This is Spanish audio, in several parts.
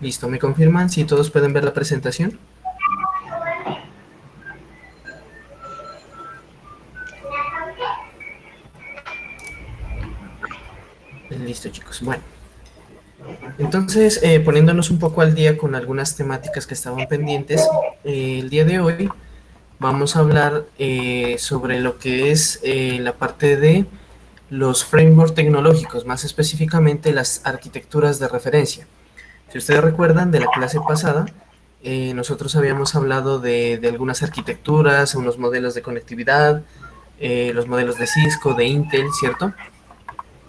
Listo, ¿me confirman si todos pueden ver la presentación? Listo, chicos. Bueno, entonces, poniéndonos un poco al día con algunas temáticas que estaban pendientes, el día de hoy vamos a hablar sobre lo que es la parte de los frameworks tecnológicos, más específicamente las arquitecturas de referencia. Si ustedes recuerdan de la clase pasada, nosotros habíamos hablado de algunas arquitecturas, unos modelos de conectividad, los modelos de Cisco, de Intel, ¿cierto?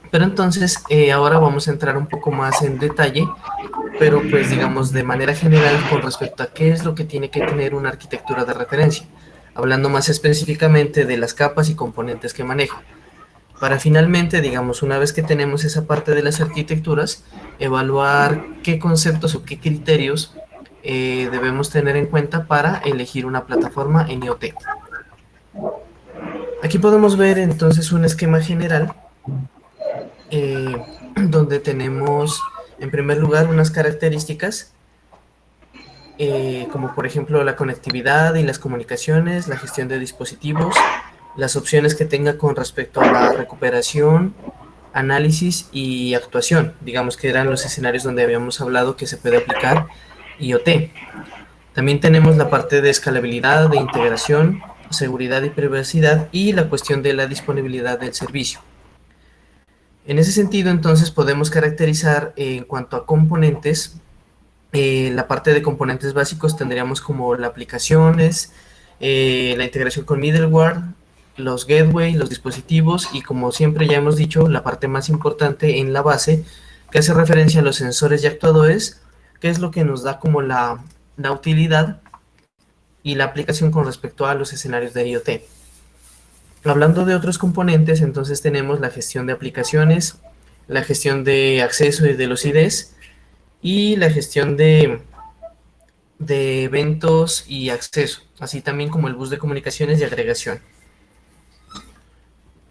Pero entonces ahora vamos a entrar un poco más en detalle, pero pues digamos de manera general con respecto a qué es lo que tiene que tener una arquitectura de referencia, hablando más específicamente de las capas y componentes que maneja. Para finalmente, digamos, una vez que tenemos esa parte de las arquitecturas, evaluar qué conceptos o qué criterios debemos tener en cuenta para elegir una plataforma en IoT. Aquí podemos ver entonces un esquema general donde tenemos en primer lugar unas características como por ejemplo la conectividad y las comunicaciones, la gestión de dispositivos, las opciones que tenga con respecto a la recuperación, análisis y actuación, digamos que eran los escenarios donde habíamos hablado que se puede aplicar IoT. También tenemos la parte de escalabilidad, de integración, seguridad y privacidad y la cuestión de la disponibilidad del servicio. En ese sentido, entonces, podemos caracterizar en cuanto a componentes, la parte de componentes básicos tendríamos como las aplicaciones, la integración con middleware, los gateway, los dispositivos y como siempre ya hemos dicho, la parte más importante en la base que hace referencia a los sensores y actuadores, que es lo que nos da como la utilidad y la aplicación con respecto a los escenarios de IoT. Hablando de otros componentes, entonces tenemos la gestión de aplicaciones, la gestión de acceso y de los IDs y la gestión de eventos y acceso, así también como el bus de comunicaciones y agregación.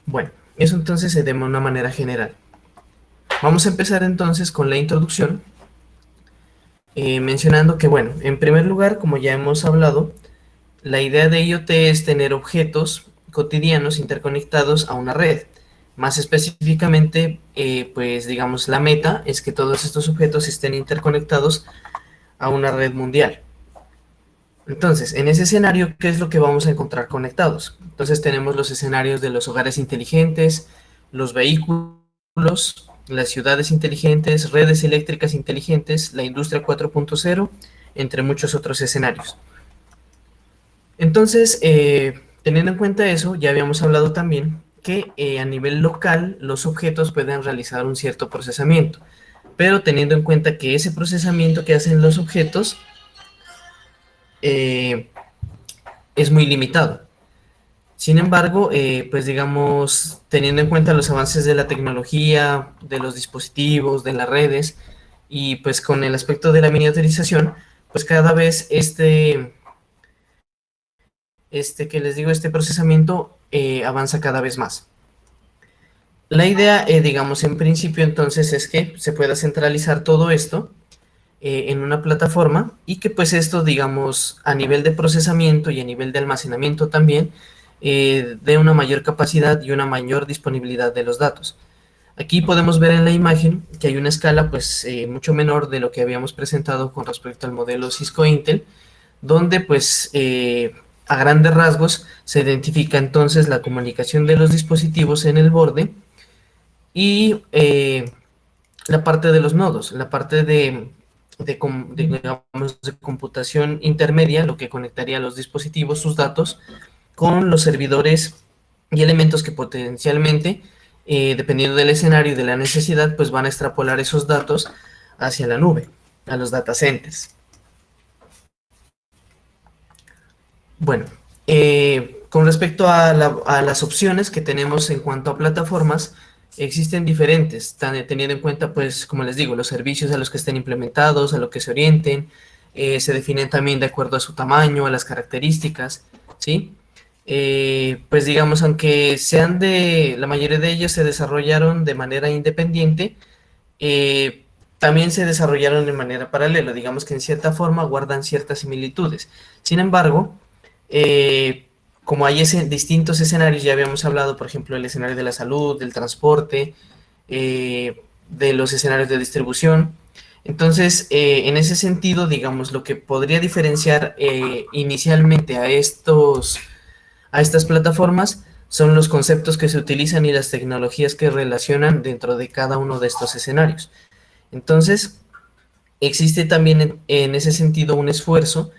Bueno, eso entonces se de una manera general. Vamos a empezar entonces con la introducción, mencionando que, bueno, en primer lugar, como ya hemos hablado, la idea de IoT es tener objetos cotidianos interconectados a una red. Más específicamente, pues digamos, la meta es que todos estos objetos estén interconectados a una red mundial. Entonces, en ese escenario, ¿qué es lo que vamos a encontrar conectados? Entonces tenemos los escenarios de los hogares inteligentes, los vehículos, las ciudades inteligentes, redes eléctricas inteligentes, la industria 4.0, entre muchos otros escenarios. Entonces, teniendo en cuenta eso, ya habíamos hablado también que a nivel local los objetos pueden realizar un cierto procesamiento, pero teniendo en cuenta que ese procesamiento que hacen los objetos eh, es muy limitado. Sin embargo, pues digamos, teniendo en cuenta los avances de la tecnología, de los dispositivos, de las redes, y pues con el aspecto de la miniaturización, pues cada vez que les digo, este procesamiento avanza cada vez más. La idea, digamos, en principio entonces es que se pueda centralizar todo esto en una plataforma y que pues esto, digamos, a nivel de procesamiento y a nivel de almacenamiento también, dé una mayor capacidad y una mayor disponibilidad de los datos. Aquí podemos ver en la imagen que hay una escala pues mucho menor de lo que habíamos presentado con respecto al modelo Cisco Intel, donde pues a grandes rasgos se identifica entonces la comunicación de los dispositivos en el borde y la parte de los nodos, la parte digamos, de computación intermedia, lo que conectaría a los dispositivos, sus datos, con los servidores y elementos que potencialmente, dependiendo del escenario y de la necesidad, pues van a extrapolar esos datos hacia la nube, a los data centers. Bueno, con respecto a las opciones que tenemos en cuanto a plataformas, existen diferentes, teniendo en cuenta, pues, como les digo, los servicios a los que estén implementados, a lo que se orienten, se definen también de acuerdo a su tamaño, a las características, ¿sí? Pues digamos, aunque la mayoría de ellos se desarrollaron de manera independiente, eh, también se desarrollaron de manera paralela, digamos que en cierta forma guardan ciertas similitudes. Sin embargo, como hay distintos escenarios, ya habíamos hablado, por ejemplo, el escenario de la salud, del transporte, de los escenarios de distribución. Entonces, en ese sentido, digamos, lo que podría diferenciar inicialmente a estas plataformas son los conceptos que se utilizan y las tecnologías que relacionan dentro de cada uno de estos escenarios. Entonces, existe también en ese sentido un esfuerzo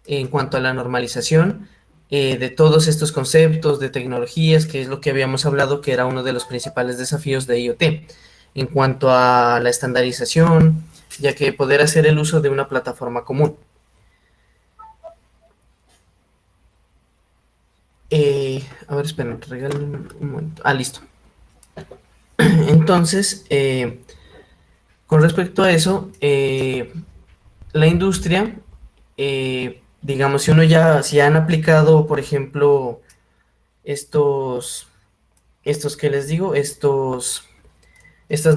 en cuanto a la normalización de todos estos conceptos, de tecnologías, que es lo que habíamos hablado, que era uno de los principales desafíos de IoT, en cuanto a la estandarización, ya que poder hacer el uso de una plataforma común. A ver, esperen, regalen un momento. Ah, listo. Entonces, con respecto a eso, la industria, digamos, si han aplicado, por ejemplo, estos que les digo, estas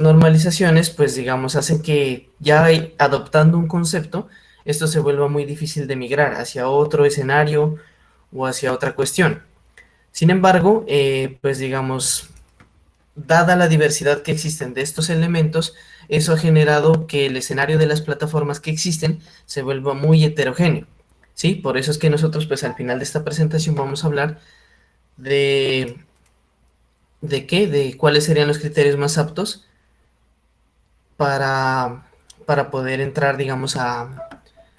normalizaciones, pues digamos, hacen que ya adoptando un concepto, esto se vuelva muy difícil de migrar hacia otro escenario o hacia otra cuestión. Sin embargo, pues digamos, dada la diversidad que existen de estos elementos, eso ha generado que el escenario de las plataformas que existen se vuelva muy heterogéneo, ¿sí? Por eso es que nosotros, pues al final de esta presentación vamos a hablar de de cuáles serían los criterios más aptos para poder entrar, digamos, a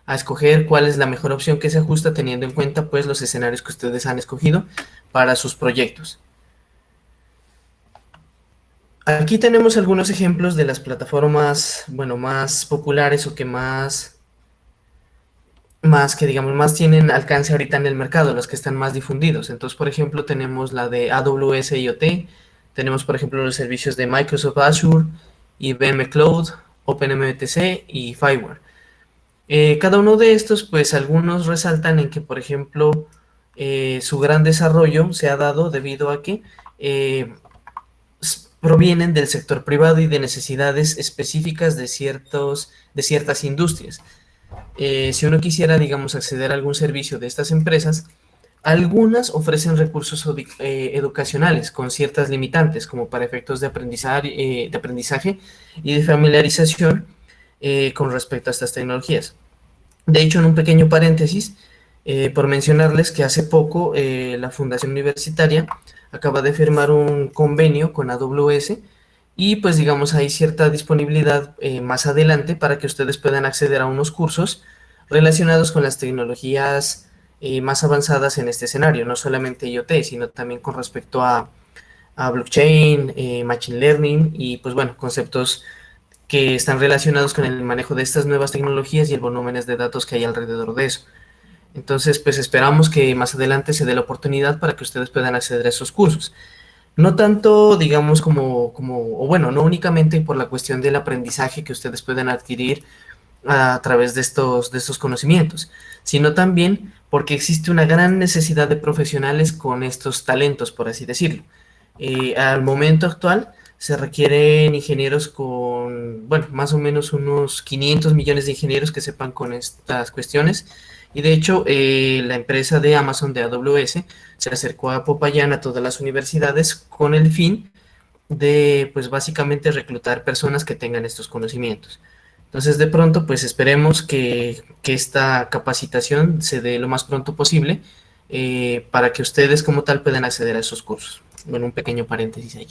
escoger cuál es la mejor opción que se ajusta teniendo en cuenta, pues, los escenarios que ustedes han escogido para sus proyectos. Aquí tenemos algunos ejemplos de las plataformas, bueno, más populares o que más tienen alcance ahorita en el mercado, los que están más difundidos. Entonces, por ejemplo, tenemos la de AWS IoT, tenemos, por ejemplo, los servicios de Microsoft Azure, IBM Cloud, OpenMTC y Fireware. Cada uno de estos, pues algunos resaltan en que, por ejemplo, su gran desarrollo se ha dado debido a que provienen del sector privado y de necesidades específicas de ciertas industrias. Si uno quisiera, digamos, acceder a algún servicio de estas empresas, algunas ofrecen recursos educacionales con ciertas limitantes, como para efectos de aprendizaje y de familiarización con respecto a estas tecnologías. De hecho, en un pequeño paréntesis, por mencionarles que hace poco la Fundación Universitaria acaba de firmar un convenio con AWS y pues digamos hay cierta disponibilidad más adelante para que ustedes puedan acceder a unos cursos relacionados con las tecnologías más avanzadas en este escenario, no solamente IoT, sino también con respecto a blockchain, machine learning y pues bueno, conceptos que están relacionados con el manejo de estas nuevas tecnologías y el volúmenes de datos que hay alrededor de eso. Entonces, pues esperamos que más adelante se dé la oportunidad para que ustedes puedan acceder a esos cursos. No tanto, digamos, o bueno, no únicamente por la cuestión del aprendizaje que ustedes pueden adquirir a través de estos conocimientos, sino también porque existe una gran necesidad de profesionales con estos talentos, por así decirlo. Al momento actual se requieren ingenieros bueno, más o menos unos 500 millones de ingenieros que sepan con estas cuestiones. Y de hecho, la empresa de Amazon, de AWS, se acercó a Popayán, a todas las universidades, con el fin de, pues básicamente, reclutar personas que tengan estos conocimientos. Entonces, de pronto, pues esperemos que esta capacitación se dé lo más pronto posible para que ustedes como tal puedan acceder a esos cursos. Bueno, un pequeño paréntesis ahí.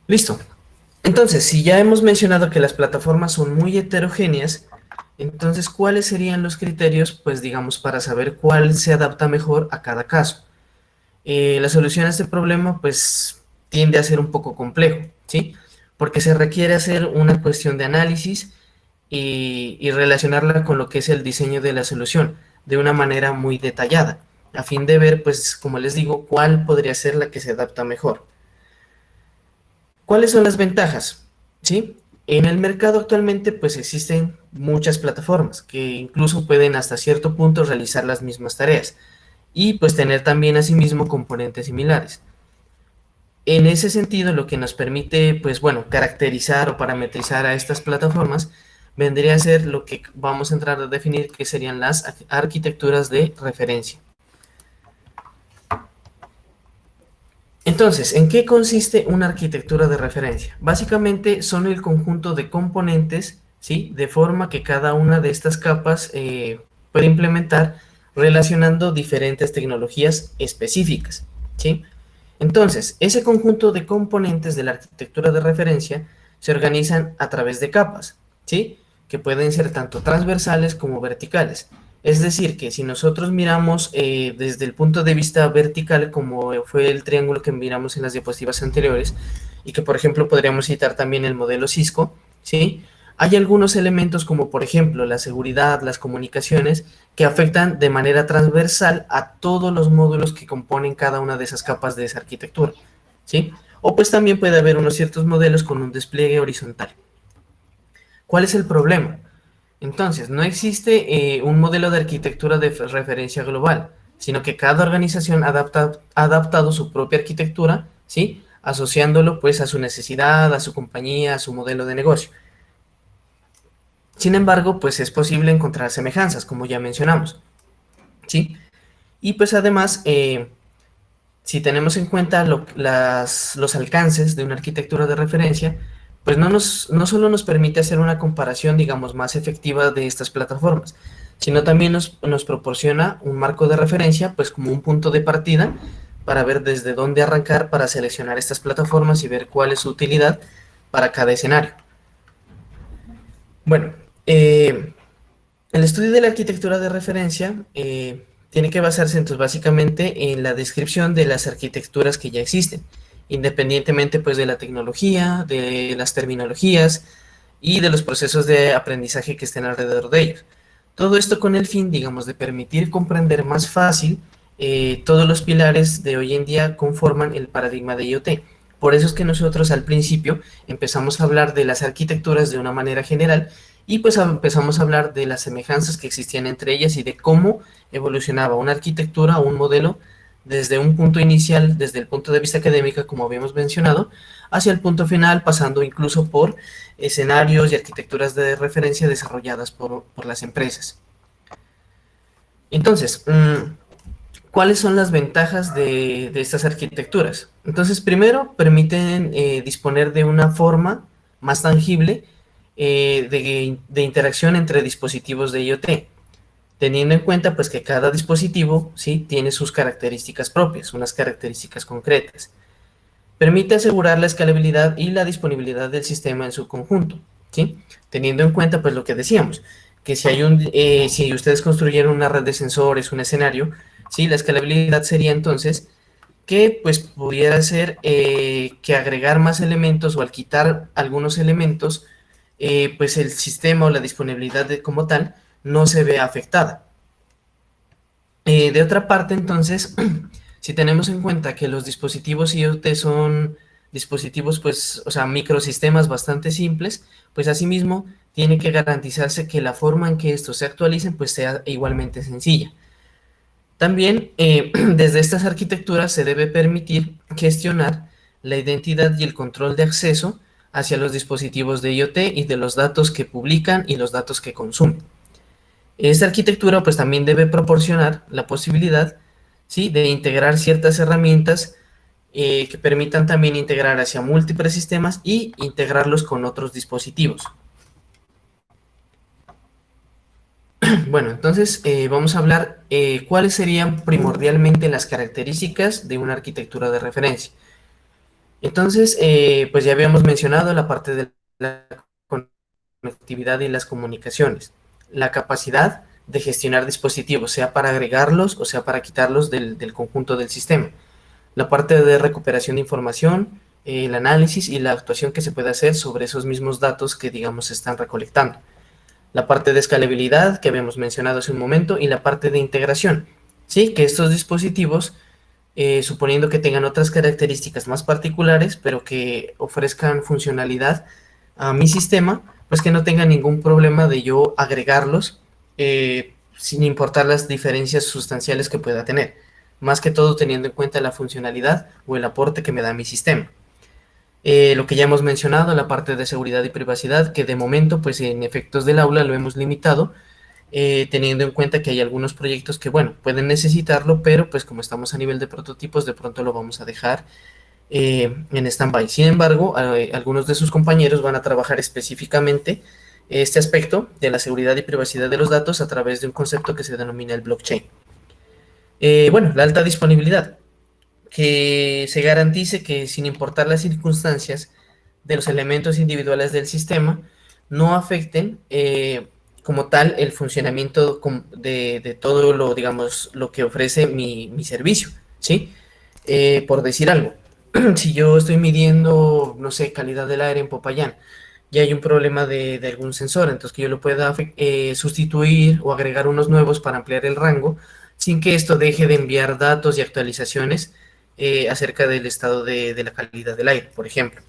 Listo. Entonces, si ya hemos mencionado que las plataformas son muy heterogéneas, entonces, ¿cuáles serían los criterios, pues digamos, para saber cuál se adapta mejor a cada caso? La solución a este problema, pues, tiende a ser un poco complejo, ¿sí? Porque se requiere hacer una cuestión de análisis y relacionarla con lo que es el diseño de la solución de una manera muy detallada, a fin de ver, pues, como les digo, cuál podría ser la que se adapta mejor. ¿Cuáles son las ventajas? ¿Sí? En el mercado actualmente pues existen muchas plataformas que incluso pueden hasta cierto punto realizar las mismas tareas y pues tener también asimismo componentes similares. En ese sentido, lo que nos permite, pues bueno, caracterizar o parametrizar a estas plataformas vendría a ser lo que vamos a entrar a definir que serían las arquitecturas de referencia. Entonces, ¿en qué consiste una arquitectura de referencia? Básicamente son el conjunto de componentes, ¿sí? De forma que cada una de estas capas puede implementar relacionando diferentes tecnologías específicas, ¿sí? Entonces, ese conjunto de componentes de la arquitectura de referencia se organizan a través de capas, ¿sí? Que pueden ser tanto transversales como verticales. Es decir, que si nosotros miramos desde el punto de vista vertical, como fue el triángulo que miramos en las diapositivas anteriores, y que por ejemplo podríamos citar también el modelo Cisco, ¿sí? Hay algunos elementos como por ejemplo la seguridad, las comunicaciones, que afectan de manera transversal a todos los módulos que componen cada una de esas capas de esa arquitectura, ¿sí? O pues también puede haber unos ciertos modelos con un despliegue horizontal. ¿Cuál es el problema? Entonces, no existe un modelo de arquitectura de referencia global, sino que cada organización ha adaptado su propia arquitectura, ¿sí? Asociándolo pues a su necesidad, a su compañía, a su modelo de negocio. Sin embargo, pues es posible encontrar semejanzas, como ya mencionamos, ¿sí? Y pues además, si tenemos en cuenta los alcances de una arquitectura de referencia, pues no solo nos permite hacer una comparación, digamos, más efectiva de estas plataformas, sino también nos proporciona un marco de referencia, pues como un punto de partida para ver desde dónde arrancar para seleccionar estas plataformas y ver cuál es su utilidad para cada escenario. Bueno, el estudio de la arquitectura de referencia tiene que basarse entonces básicamente en la descripción de las arquitecturas que ya existen, independientemente pues de la tecnología, de las terminologías y de los procesos de aprendizaje que estén alrededor de ellos. Todo esto con el fin, digamos, de permitir comprender más fácil todos los pilares de hoy en día conforman el paradigma de IoT. Por eso es que nosotros al principio empezamos a hablar de las arquitecturas de una manera general y pues empezamos a hablar de las semejanzas que existían entre ellas y de cómo evolucionaba una arquitectura o un modelo desde un punto inicial, desde el punto de vista académico, como habíamos mencionado, hacia el punto final, pasando incluso por escenarios y arquitecturas de referencia desarrolladas por las empresas. Entonces, ¿cuáles son las ventajas de estas arquitecturas? Entonces, primero, permiten disponer de una forma más tangible de interacción entre dispositivos de IoT, teniendo en cuenta pues que cada dispositivo ¿sí? tiene sus características propias, unas características concretas. Permite asegurar la escalabilidad y la disponibilidad del sistema en su conjunto, ¿sí? Teniendo en cuenta pues lo que decíamos, que si ustedes construyeron una red de sensores, un escenario, ¿sí? La escalabilidad sería entonces que pues pudiera ser que agregar más elementos o al quitar algunos elementos, pues el sistema o la disponibilidad como tal no se ve afectada. De otra parte, entonces, si tenemos en cuenta que los dispositivos IoT son dispositivos, pues, o sea, microsistemas bastante simples, pues asimismo tiene que garantizarse que la forma en que estos se actualicen, pues sea igualmente sencilla. También desde estas arquitecturas se debe permitir gestionar la identidad y el control de acceso hacia los dispositivos de IoT y de los datos que publican y los datos que consumen. Esta arquitectura pues también debe proporcionar la posibilidad ¿sí? de integrar ciertas herramientas que permitan también integrar hacia múltiples sistemas y integrarlos con otros dispositivos. Bueno, entonces vamos a hablar cuáles serían primordialmente las características de una arquitectura de referencia. Entonces, pues ya habíamos mencionado la parte de la conectividad y las comunicaciones, la capacidad de gestionar dispositivos, sea para agregarlos o sea para quitarlos del conjunto del sistema, la parte de recuperación de información, el análisis y la actuación que se puede hacer sobre esos mismos datos que digamos se están recolectando, la parte de escalabilidad que habíamos mencionado hace un momento y la parte de integración, ¿sí? Que estos dispositivos suponiendo que tengan otras características más particulares, pero que ofrezcan funcionalidad a mi sistema, pues que no tenga ningún problema de yo agregarlos sin importar las diferencias sustanciales que pueda tener. más que todo teniendo en cuenta la funcionalidad o el aporte que me da mi sistema. Lo que ya hemos mencionado, la parte de seguridad y privacidad, que de momento, pues en efectos del aula lo hemos limitado, teniendo en cuenta que hay algunos proyectos que, bueno, pueden necesitarlo, pero pues como estamos a nivel de prototipos, de pronto lo vamos a dejar en stand-by. Sin embargo, algunos de sus compañeros van a trabajar específicamente este aspecto de la seguridad y privacidad de los datos a través de un concepto que se denomina el blockchain. Bueno, la alta disponibilidad, que se garantice que sin importar las circunstancias de los elementos individuales del sistema, no afecten como tal el funcionamiento de todo lo, digamos, lo que ofrece mi servicio, ¿sí? Por decir algo, si yo estoy midiendo, no sé, calidad del aire en Popayán, y hay un problema de algún sensor, entonces que yo lo pueda sustituir o agregar unos nuevos para ampliar el rango, sin que esto deje de enviar datos y actualizaciones acerca del estado de la calidad del aire, por ejemplo.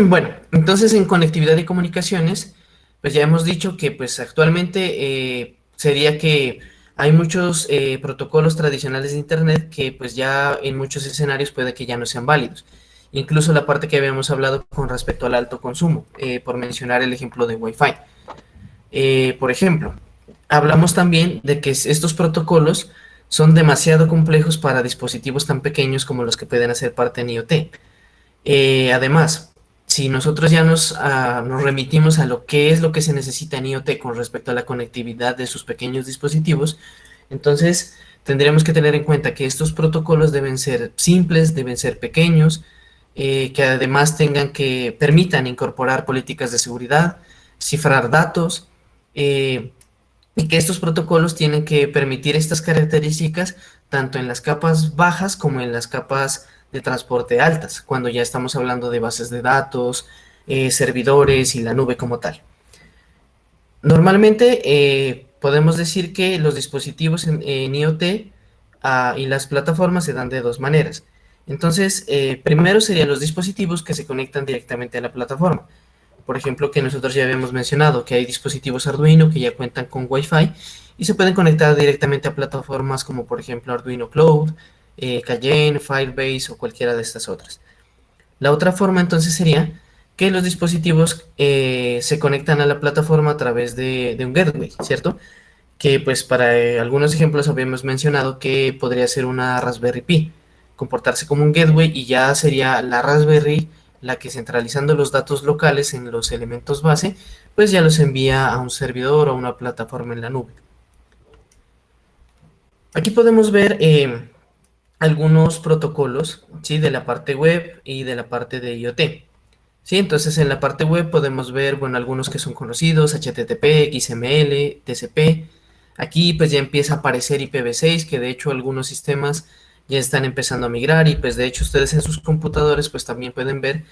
Bueno, entonces en conectividad y comunicaciones, pues ya hemos dicho que pues actualmente sería que hay muchos protocolos tradicionales de Internet que pues ya en muchos escenarios puede que ya no sean válidos. Incluso la parte que habíamos hablado con respecto al alto consumo, por mencionar el ejemplo de Wi-Fi. Por ejemplo, hablamos también de que estos protocolos son demasiado complejos para dispositivos tan pequeños como los que pueden hacer parte en IoT. Además, si nosotros ya nos remitimos a lo que es lo que se necesita en IoT con respecto a la conectividad de sus pequeños dispositivos, entonces tendremos que tener en cuenta que estos protocolos deben ser simples, deben ser pequeños, que además permitan incorporar políticas de seguridad, cifrar datos, y que estos protocolos tienen que permitir estas características tanto en las capas bajas como en las capas de transporte altas, cuando ya estamos hablando de bases de datos, servidores y la nube como tal. Normalmente podemos decir que los dispositivos en IoT y las plataformas se dan de dos maneras. Entonces, primero serían los dispositivos que se conectan directamente a la plataforma. Por ejemplo, que nosotros ya habíamos mencionado que hay dispositivos Arduino que ya cuentan con Wi-Fi y se pueden conectar directamente a plataformas como por ejemplo Arduino Cloud, Cayenne, Firebase o cualquiera de estas otras. La otra forma entonces sería que los dispositivos se conectan a la plataforma a través de un gateway, ¿cierto? Que pues para algunos ejemplos habíamos mencionado que podría ser una Raspberry Pi, comportarse como un gateway y ya sería la Raspberry la que centralizando los datos locales en los elementos base, pues ya los envía a un servidor o a una plataforma en la nube. Aquí podemos ver algunos protocolos, ¿sí? De la parte web y de la parte de IoT. ¿Sí? Entonces en la parte web podemos ver, bueno, algunos que son conocidos, HTTP, XML, TCP. Aquí pues ya empieza a aparecer IPv6, que de hecho algunos sistemas ya están empezando a migrar y pues de hecho ustedes en sus computadores pues también pueden ver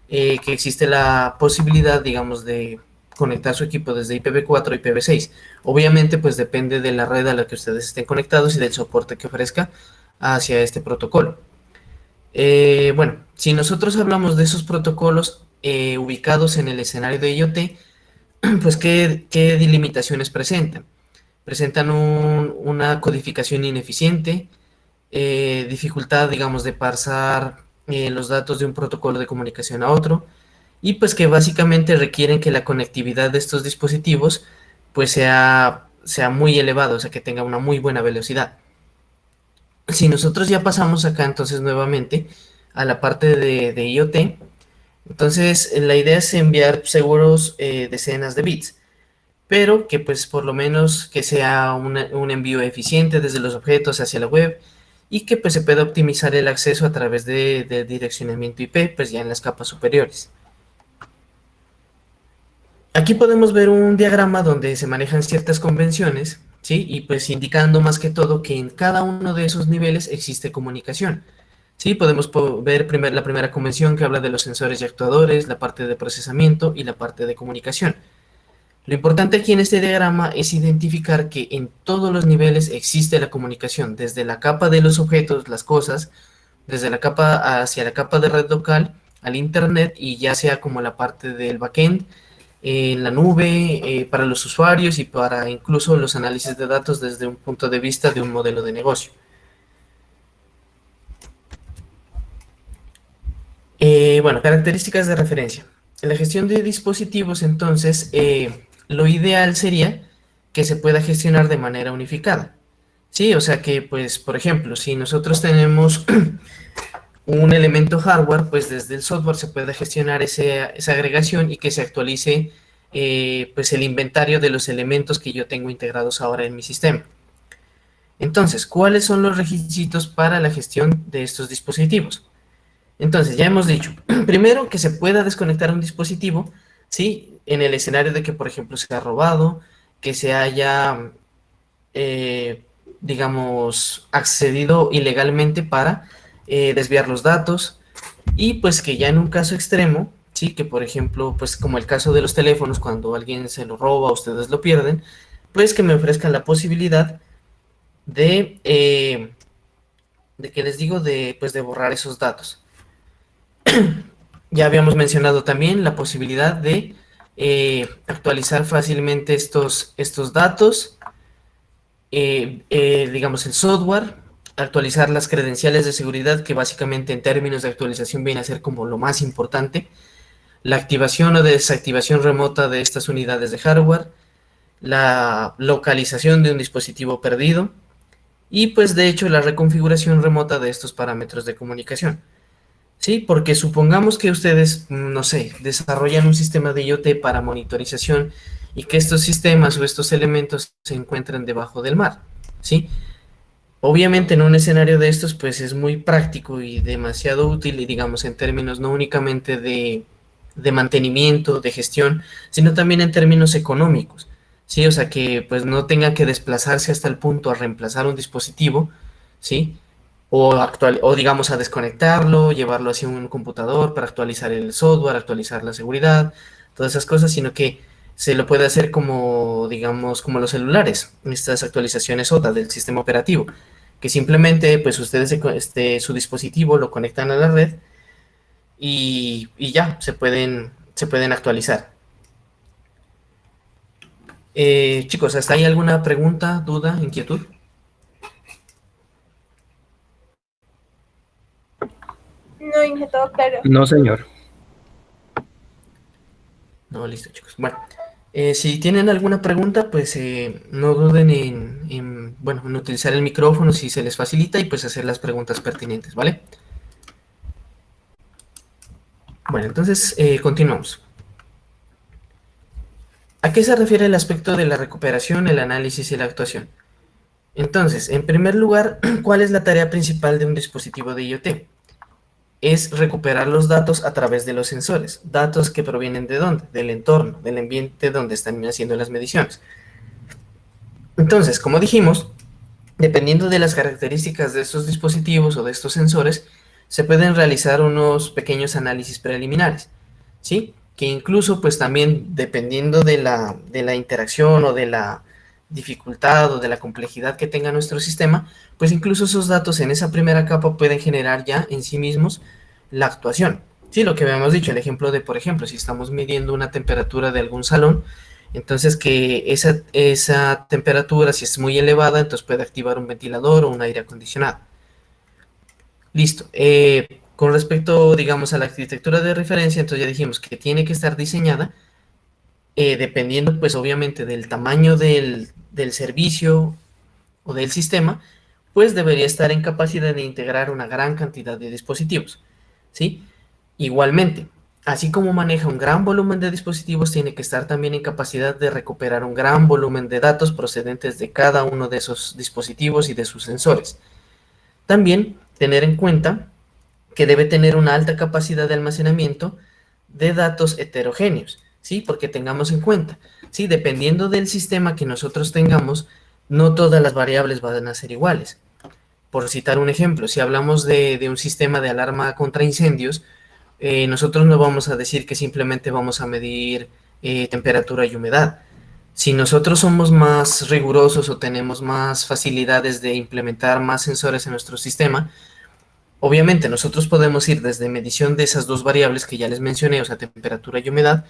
que existe la posibilidad, digamos, de conectar su equipo desde IPv4 a IPv6. Obviamente pues depende de la red a la que ustedes estén conectados y del soporte que ofrezca hacia este protocolo. Bueno, si nosotros hablamos de esos protocolos ubicados en el escenario de IoT, pues ¿qué delimitaciones presentan? Presentan una codificación ineficiente, dificultad, digamos, de pasar los datos de un protocolo de comunicación a otro, y pues que básicamente requieren que la conectividad de estos dispositivos pues sea muy elevada, o sea, que tenga una muy buena velocidad. Si nosotros ya pasamos acá entonces nuevamente a la parte de IoT, entonces la idea es enviar seguros decenas de bits, pero que pues por lo menos que sea un envío eficiente desde los objetos hacia la web y que pues se pueda optimizar el acceso a través de direccionamiento IP, pues ya en las capas superiores. Aquí podemos ver un diagrama donde se manejan ciertas convenciones, ¿sí? Y pues indicando más que todo que en cada uno de esos niveles existe comunicación. Sí, podemos ver la primera convención que habla de los sensores y actuadores, la parte de procesamiento y la parte de comunicación. Lo importante aquí en este diagrama es identificar que en todos los niveles existe la comunicación, desde la capa de los objetos, las cosas, desde la capa hacia la capa de red local, al internet y ya sea como la parte del backend, en la nube, para los usuarios y para incluso los análisis de datos desde un punto de vista de un modelo de negocio. Bueno, características de referencia. En la gestión de dispositivos, entonces, lo ideal sería que se pueda gestionar de manera unificada. Sí, o sea que, pues, por ejemplo, si nosotros tenemos un elemento hardware, pues desde el software se puede gestionar esa agregación y que se actualice pues el inventario de los elementos que yo tengo integrados ahora en mi sistema. Entonces, ¿cuáles son los requisitos para la gestión de estos dispositivos? Entonces, ya hemos dicho, primero que se pueda desconectar un dispositivo, ¿sí? En el escenario de que, por ejemplo, se ha robado, que se haya, digamos, accedido ilegalmente para desviar los datos, y pues que ya en un caso extremo, ¿sí? Que por ejemplo, pues como el caso de los teléfonos, cuando alguien se lo roba, ustedes lo pierden, pues que me ofrezcan la posibilidad de que les digo, pues de borrar esos datos. Ya habíamos mencionado también la posibilidad de actualizar fácilmente estos datos, digamos el software, actualizar las credenciales de seguridad, que básicamente en términos de actualización viene a ser como lo más importante, la activación o desactivación remota de estas unidades de hardware, la localización de un dispositivo perdido y pues de hecho la reconfiguración remota de estos parámetros de comunicación. Sí, porque supongamos que ustedes, no sé, desarrollan un sistema de IoT para monitorización y que estos sistemas o estos elementos se encuentren debajo del mar, ¿sí? Obviamente en un escenario de estos pues es muy práctico y demasiado útil y digamos en términos no únicamente de mantenimiento, de gestión, sino también en términos económicos, ¿sí? O sea que pues no tenga que desplazarse hasta el punto a reemplazar un dispositivo, ¿sí? O digamos a desconectarlo, llevarlo hacia un computador para actualizar el software, actualizar la seguridad, todas esas cosas, sino que se lo puede hacer como, digamos, como los celulares, estas actualizaciones OTA del sistema operativo, que simplemente pues ustedes su dispositivo lo conectan a la red y ya, se pueden actualizar. Chicos, ¿hasta ahí alguna pregunta, duda, inquietud? No, Inge, todo claro. No, señor. No, listo, chicos. Bueno, si tienen alguna pregunta, pues no duden bueno, en utilizar el micrófono si se les facilita y pues hacer las preguntas pertinentes, ¿vale? Bueno, entonces continuamos. ¿A qué se refiere el aspecto de la recuperación, el análisis y la actuación? Entonces, en primer lugar, ¿cuál es la tarea principal de un dispositivo de IoT? Es recuperar los datos a través de los sensores, datos que provienen ¿de dónde? Del entorno, del ambiente donde están haciendo las mediciones. Entonces, como dijimos, dependiendo de las características de estos dispositivos o de estos sensores, se pueden realizar unos pequeños análisis preliminares, ¿sí? Que incluso, pues también dependiendo de la interacción o de la dificultad o de la complejidad que tenga nuestro sistema, pues incluso esos datos en esa primera capa pueden generar ya en sí mismos la actuación. Sí, lo que habíamos dicho, el ejemplo de, por ejemplo, si estamos midiendo una temperatura de algún salón, entonces que esa temperatura, si es muy elevada, entonces puede activar un ventilador o un aire acondicionado. Listo. Con respecto, digamos, a la arquitectura de referencia, entonces ya dijimos que tiene que estar diseñada dependiendo, pues obviamente, del tamaño del servicio o del sistema, pues debería estar en capacidad de integrar una gran cantidad de dispositivos, ¿sí? Igualmente, así como maneja un gran volumen de dispositivos, tiene que estar también en capacidad de recuperar un gran volumen de datos procedentes de cada uno de esos dispositivos y de sus sensores. También tener en cuenta que debe tener una alta capacidad de almacenamiento de datos heterogéneos, ¿sí? Porque tengamos en cuenta, ¿sí? Dependiendo del sistema que nosotros tengamos, no todas las variables van a ser iguales. Por citar un ejemplo, si hablamos de un sistema de alarma contra incendios, nosotros no vamos a decir que simplemente vamos a medir temperatura y humedad. Si nosotros somos más rigurosos o tenemos más facilidades de implementar más sensores en nuestro sistema, obviamente nosotros podemos ir desde medición de esas dos variables que ya les mencioné, o sea, temperatura y humedad,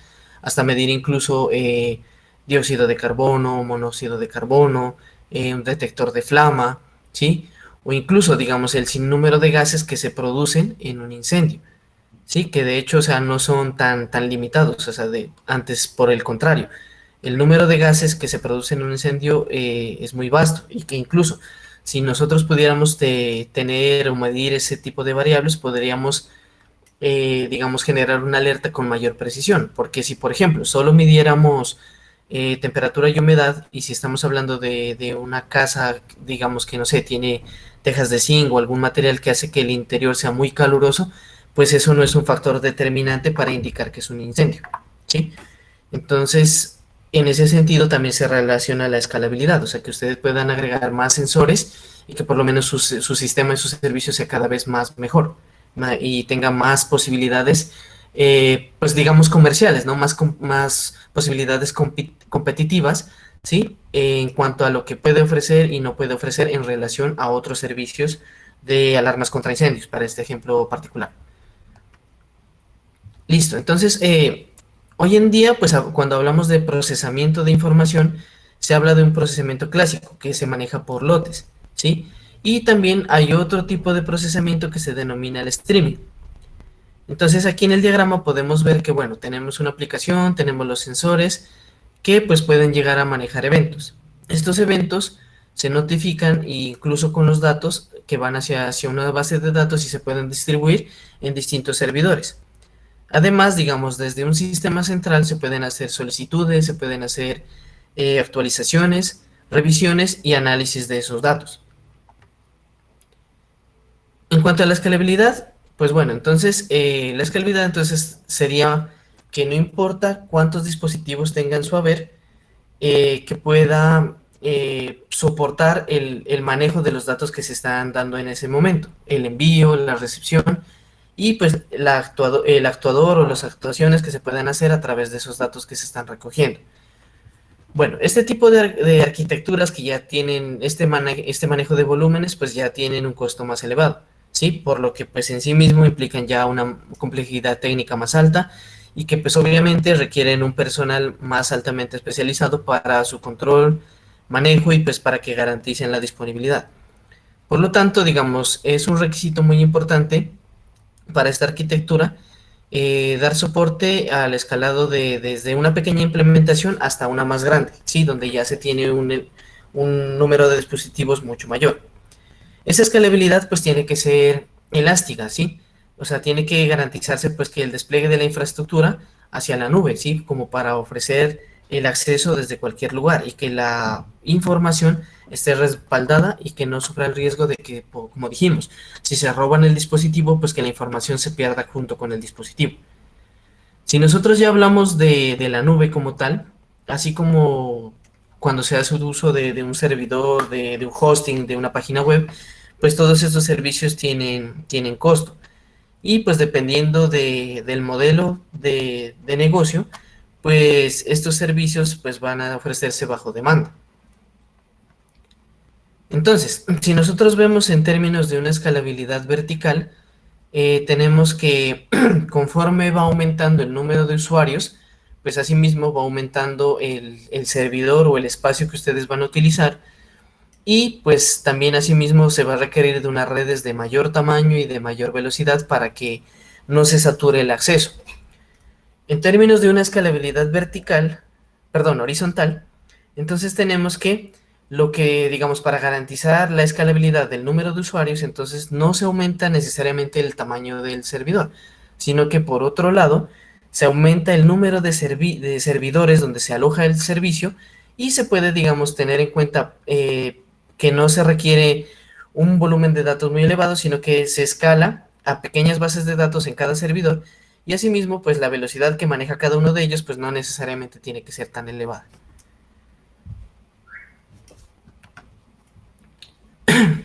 hasta medir incluso dióxido de carbono, monóxido de carbono, un detector de flama, ¿sí? O incluso, digamos, el sinnúmero de gases que se producen en un incendio, ¿sí? Que de hecho, o sea, no son tan limitados, o sea, antes por el contrario, el número de gases que se producen en un incendio es muy vasto y que incluso si nosotros pudiéramos tener o medir ese tipo de variables, podríamos, digamos, generar una alerta con mayor precisión, porque si, por ejemplo, solo midiéramos temperatura y humedad, y si estamos hablando de una casa, digamos que no sé, tiene tejas de zinc o algún material que hace que el interior sea muy caluroso, pues eso no es un factor determinante para indicar que es un incendio, ¿sí? Entonces, en ese sentido también se relaciona la escalabilidad, o sea, que ustedes puedan agregar más sensores y que por lo menos su sistema y su servicio sea cada vez más mejor y tenga más posibilidades, pues digamos comerciales, ¿no? Más posibilidades competitivas, ¿sí? En cuanto a lo que puede ofrecer y no puede ofrecer en relación a otros servicios de alarmas contra incendios, para este ejemplo particular. Listo, entonces, hoy en día, pues cuando hablamos de procesamiento de información, se habla de un procesamiento clásico que se maneja por lotes, ¿sí? Y también hay otro tipo de procesamiento que se denomina el streaming. Entonces, aquí en el diagrama podemos ver que, bueno, tenemos una aplicación, tenemos los sensores que pues pueden llegar a manejar eventos. Estos eventos se notifican incluso con los datos que van hacia una base de datos y se pueden distribuir en distintos servidores. Además, digamos, desde un sistema central se pueden hacer solicitudes, se pueden hacer actualizaciones, revisiones y análisis de esos datos. En cuanto a la escalabilidad, pues bueno, entonces la escalabilidad entonces sería que no importa cuántos dispositivos tenga en su haber, que pueda soportar el manejo de los datos que se están dando en ese momento, el envío, la recepción y pues el actuador o las actuaciones que se pueden hacer a través de esos datos que se están recogiendo. Bueno, este tipo de arquitecturas que ya tienen este manejo de volúmenes, pues ya tienen un costo más elevado, ¿sí? Por lo que pues en sí mismo implican ya una complejidad técnica más alta y que pues obviamente requieren un personal más altamente especializado para su control, manejo y pues para que garanticen la disponibilidad. Por lo tanto, digamos, es un requisito muy importante para esta arquitectura, dar soporte al escalado desde una pequeña implementación hasta una más grande, ¿sí? Donde ya se tiene un número de dispositivos mucho mayor. Esa escalabilidad pues tiene que ser elástica, ¿sí? O sea, tiene que garantizarse pues que el despliegue de la infraestructura hacia la nube, ¿sí? Como para ofrecer el acceso desde cualquier lugar y que la información esté respaldada y que no sufra el riesgo de que, como dijimos, si se roban el dispositivo, pues que la información se pierda junto con el dispositivo. Si nosotros ya hablamos de la nube como tal, así como cuando se hace uso de un servidor, de un hosting, de una página web, pues todos estos servicios tienen costo. Y pues dependiendo del modelo de negocio, pues estos servicios pues van a ofrecerse bajo demanda. Entonces, si nosotros vemos en términos de una escalabilidad vertical, tenemos que conforme va aumentando el número de usuarios, pues asimismo va aumentando el servidor o el espacio que ustedes van a utilizar y pues también asimismo se va a requerir de unas redes de mayor tamaño y de mayor velocidad para que no se sature el acceso. En términos de una escalabilidad horizontal, entonces tenemos que lo que, digamos, para garantizar la escalabilidad del número de usuarios, entonces no se aumenta necesariamente el tamaño del servidor, sino que por otro lado, se aumenta el número de servidores donde se aloja el servicio y se puede, digamos, tener en cuenta que no se requiere un volumen de datos muy elevado, sino que se escala a pequeñas bases de datos en cada servidor y asimismo, pues la velocidad que maneja cada uno de ellos, pues no necesariamente tiene que ser tan elevada.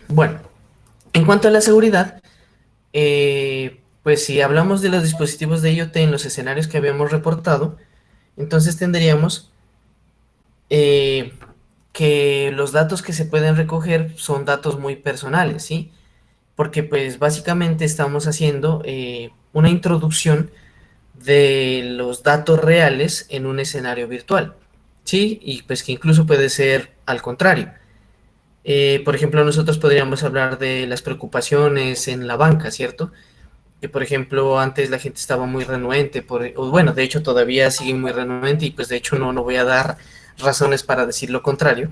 Bueno, en cuanto a la seguridad, pues si hablamos de los dispositivos de IoT en los escenarios que habíamos reportado, entonces tendríamos que los datos que se pueden recoger son datos muy personales, ¿sí? Porque pues básicamente estamos haciendo una introducción de los datos reales en un escenario virtual, ¿sí? Y pues que incluso puede ser al contrario. Por ejemplo, nosotros podríamos hablar de las preocupaciones en la banca, ¿cierto? Que por ejemplo antes la gente estaba muy renuente, o bueno, de hecho todavía sigue muy renuente y pues de hecho no voy a dar razones para decir lo contrario,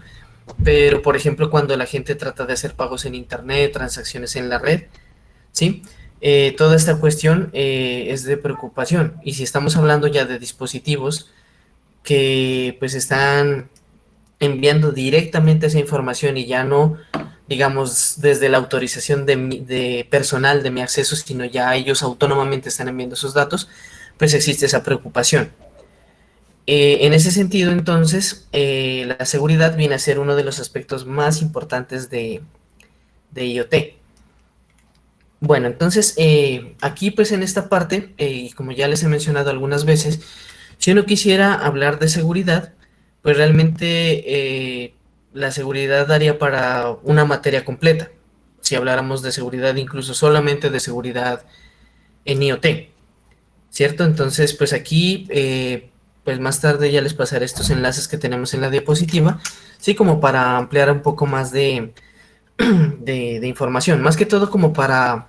pero por ejemplo cuando la gente trata de hacer pagos en internet, transacciones en la red, ¿sí? Toda esta cuestión es de preocupación, y si estamos hablando ya de dispositivos que pues están enviando directamente esa información y ya no, digamos, desde la autorización de personal de mi acceso, sino ya ellos autónomamente están enviando sus datos, pues existe esa preocupación. En ese sentido, entonces, la seguridad viene a ser uno de los aspectos más importantes de IoT. Bueno, entonces, aquí pues en esta parte, como ya les he mencionado algunas veces, si uno quisiera hablar de seguridad, pues realmente la seguridad daría para una materia completa. Si habláramos de seguridad, incluso solamente de seguridad en IoT, ¿cierto? Entonces, pues aquí, pues más tarde ya les pasaré estos enlaces que tenemos en la diapositiva, sí, como para ampliar un poco más de información, más que todo como para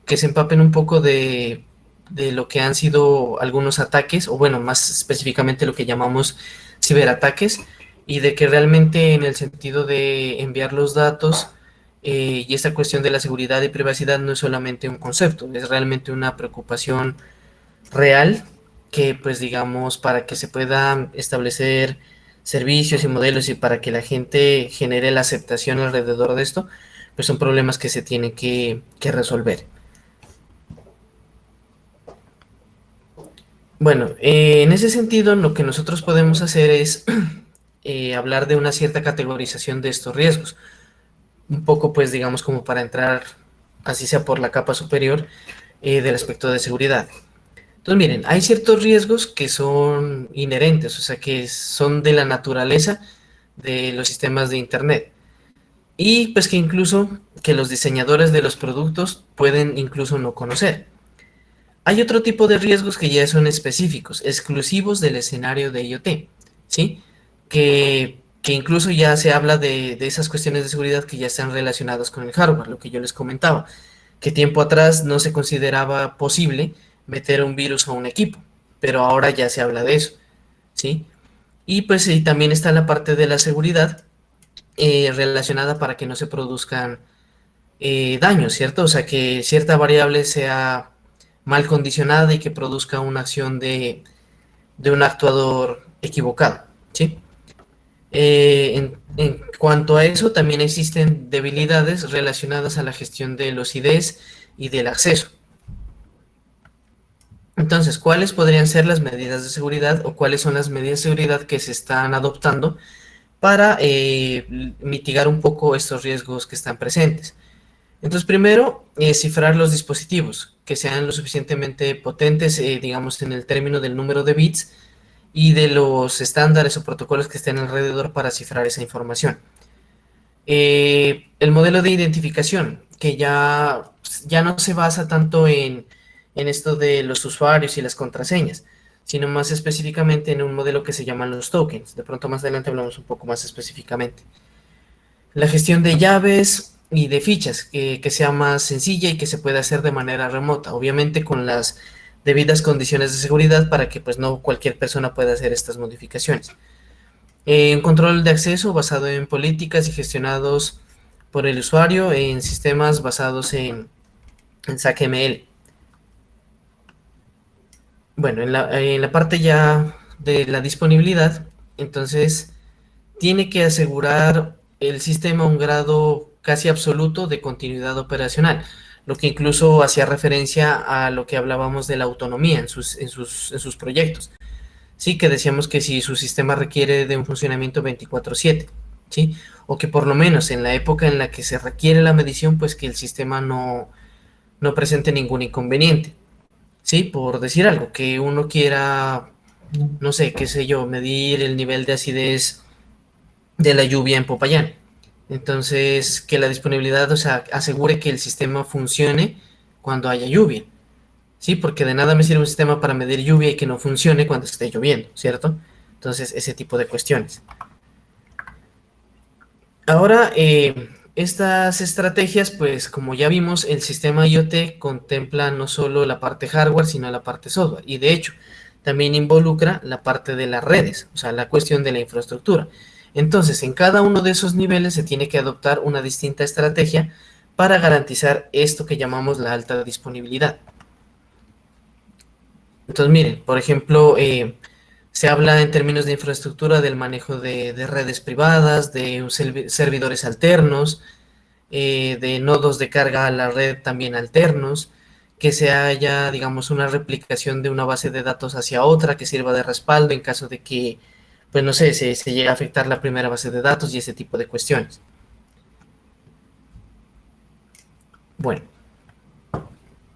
que se empapen un poco de lo que han sido algunos ataques, o bueno, más específicamente lo que llamamos ciberataques, y de que realmente en el sentido de enviar los datos y esta cuestión de la seguridad y privacidad no es solamente un concepto, es realmente una preocupación real que pues digamos para que se puedan establecer servicios y modelos y para que la gente genere la aceptación alrededor de esto, pues son problemas que se tienen que resolver. Bueno, en ese sentido lo que nosotros podemos hacer es hablar de una cierta categorización de estos riesgos, un poco pues digamos como para entrar así sea por la capa superior del aspecto de seguridad. Entonces, miren, hay ciertos riesgos que son inherentes, o sea, que son de la naturaleza de los sistemas de Internet. Y pues que incluso que los diseñadores de los productos pueden incluso no conocer. Hay otro tipo de riesgos que ya son específicos, exclusivos del escenario de IoT, ¿sí? Que incluso ya se habla de esas cuestiones de seguridad que ya están relacionadas con el hardware, lo que yo les comentaba, que tiempo atrás no se consideraba posible meter un virus a un equipo, pero ahora ya se habla de eso, ¿sí? Y pues y también está la parte de la seguridad relacionada para que no se produzcan daños, ¿cierto? O sea, que cierta variable sea mal condicionada y que produzca una acción de un actuador equivocado, ¿sí? En cuanto a eso, también existen debilidades relacionadas a la gestión de los IDs y del acceso. Entonces, ¿cuáles podrían ser las medidas de seguridad o cuáles son las medidas de seguridad que se están adoptando para mitigar un poco estos riesgos que están presentes? Entonces, primero, cifrar los dispositivos que sean lo suficientemente potentes, digamos, en el término del número de bits y de los estándares o protocolos que estén alrededor para cifrar esa información. El modelo de identificación, que ya no se basa tanto en esto de los usuarios y las contraseñas, sino más específicamente en un modelo que se llaman los tokens. De pronto más adelante hablamos un poco más específicamente. La gestión de llaves y de fichas, que sea más sencilla y que se pueda hacer de manera remota, obviamente con las debidas condiciones de seguridad para que pues no cualquier persona pueda hacer estas modificaciones. Un control de acceso basado en políticas y gestionados por el usuario en sistemas basados en SAC-ML. Bueno, en la parte ya de la disponibilidad, entonces tiene que asegurar el sistema un grado casi absoluto de continuidad operacional, lo que incluso hacía referencia a lo que hablábamos de la autonomía en sus proyectos. Sí, que decíamos que si su sistema requiere de un funcionamiento 24/7, ¿sí? O que por lo menos en la época en la que se requiere la medición, pues que el sistema no presente ningún inconveniente, ¿sí? Por decir algo, que uno quiera, no sé, qué sé yo, medir el nivel de acidez de la lluvia en Popayán. Entonces, que la disponibilidad, o sea, asegure que el sistema funcione cuando haya lluvia, ¿sí? Porque de nada me sirve un sistema para medir lluvia y que no funcione cuando esté lloviendo, ¿cierto? Entonces, ese tipo de cuestiones. Ahora, estas estrategias, pues como ya vimos, el sistema IoT contempla no solo la parte hardware, sino la parte software. Y de hecho, también involucra la parte de las redes, o sea, la cuestión de la infraestructura. Entonces, en cada uno de esos niveles se tiene que adoptar una distinta estrategia para garantizar esto que llamamos la alta disponibilidad. Entonces, miren, por ejemplo, se habla en términos de infraestructura del manejo de redes privadas, de servidores alternos, de nodos de carga a la red también alternos, que se haya, digamos, una replicación de una base de datos hacia otra que sirva de respaldo en caso de que, pues no sé, se llegue a afectar la primera base de datos y ese tipo de cuestiones. Bueno,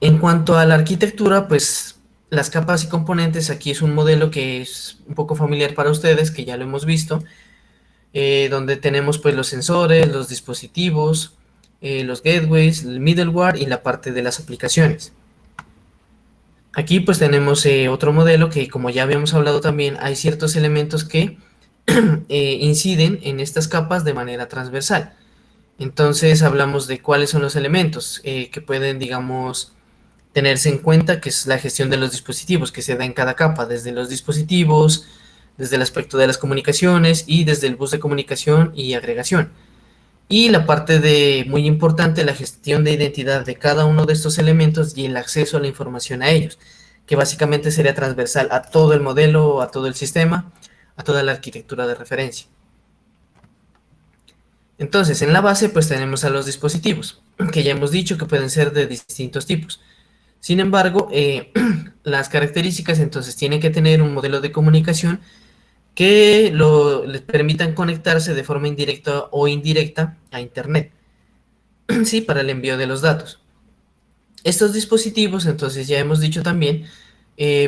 en cuanto a la arquitectura, pues las capas y componentes, aquí es un modelo que es un poco familiar para ustedes, que ya lo hemos visto, donde tenemos pues los sensores, los dispositivos, los gateways, el middleware y la parte de las aplicaciones. Aquí pues tenemos otro modelo que, como ya habíamos hablado también, hay ciertos elementos que inciden en estas capas de manera transversal. Entonces hablamos de cuáles son los elementos que pueden, digamos, tenerse en cuenta, que es la gestión de los dispositivos que se da en cada capa, desde los dispositivos, desde el aspecto de las comunicaciones y desde el bus de comunicación y agregación. Y la parte de, muy importante, la gestión de identidad de cada uno de estos elementos y el acceso a la información a ellos, que básicamente sería transversal a todo el modelo, a todo el sistema, a toda la arquitectura de referencia. Entonces, en la base, pues tenemos a los dispositivos, que ya hemos dicho que pueden ser de distintos tipos. Sin embargo, las características entonces tienen que tener un modelo de comunicación que les permitan conectarse de forma indirecta o indirecta a Internet, ¿sí? Para el envío de los datos. Estos dispositivos, entonces ya hemos dicho también,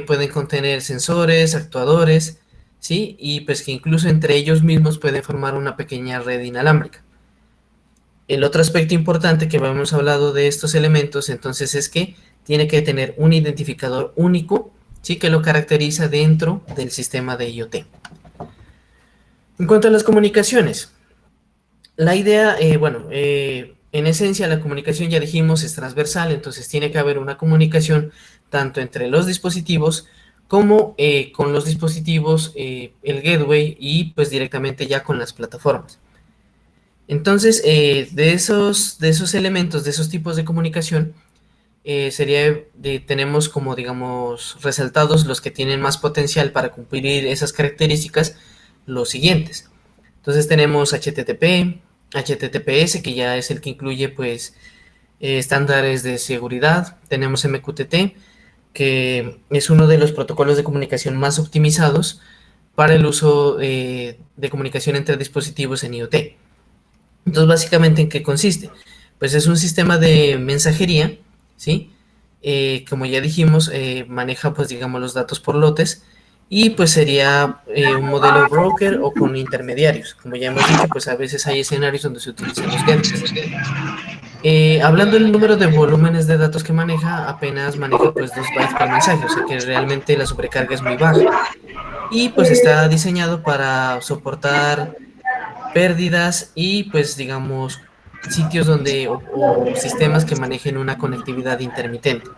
pueden contener sensores, actuadores, ¿sí? Y pues que incluso entre ellos mismos pueden formar una pequeña red inalámbrica. El otro aspecto importante que hemos hablado de estos elementos, entonces, es que tiene que tener un identificador único, ¿sí? Que lo caracteriza dentro del sistema de IoT. En cuanto a las comunicaciones, la idea, en esencia la comunicación ya dijimos es transversal, entonces tiene que haber una comunicación tanto entre los dispositivos como con los dispositivos, el gateway y pues directamente ya con las plataformas. Entonces, de esos elementos, de esos tipos de comunicación, tenemos como, digamos, resaltados los que tienen más potencial para cumplir esas características, los siguientes. Entonces tenemos HTTP, HTTPS, que ya es el que incluye pues estándares de seguridad. Tenemos MQTT, que es uno de los protocolos de comunicación más optimizados para el uso de comunicación entre dispositivos en IoT. Entonces, básicamente, ¿en qué consiste? Pues es un sistema de mensajería, ¿sí? Como ya dijimos, maneja, pues, digamos, los datos por lotes y, pues, sería un modelo broker o con intermediarios. Como ya hemos dicho, pues, a veces hay escenarios donde se utilizan los gateways. Hablando del número de volúmenes de datos que maneja, apenas maneja, pues, 2 bytes por mensaje, o sea que realmente la sobrecarga es muy baja. Y, pues, está diseñado para soportar pérdidas y pues digamos sitios donde o sistemas que manejen una conectividad intermitente.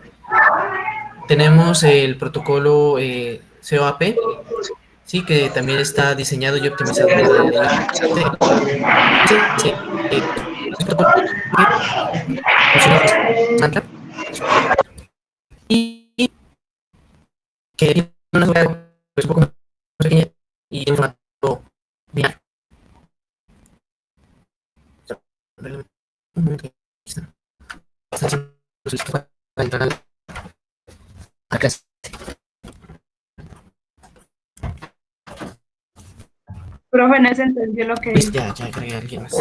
Tenemos el protocolo COAP, sí, que también está diseñado y optimizado para el IoT. Es un protocolo que funciona bastante y que tiene una seguridad pues, un poco más pequeña y tiene un formato binario. Un momento, está haciendo solicitud para entrar a clase. Profe, no se entendió lo que Listo, dijo. ya agregué a alguien más.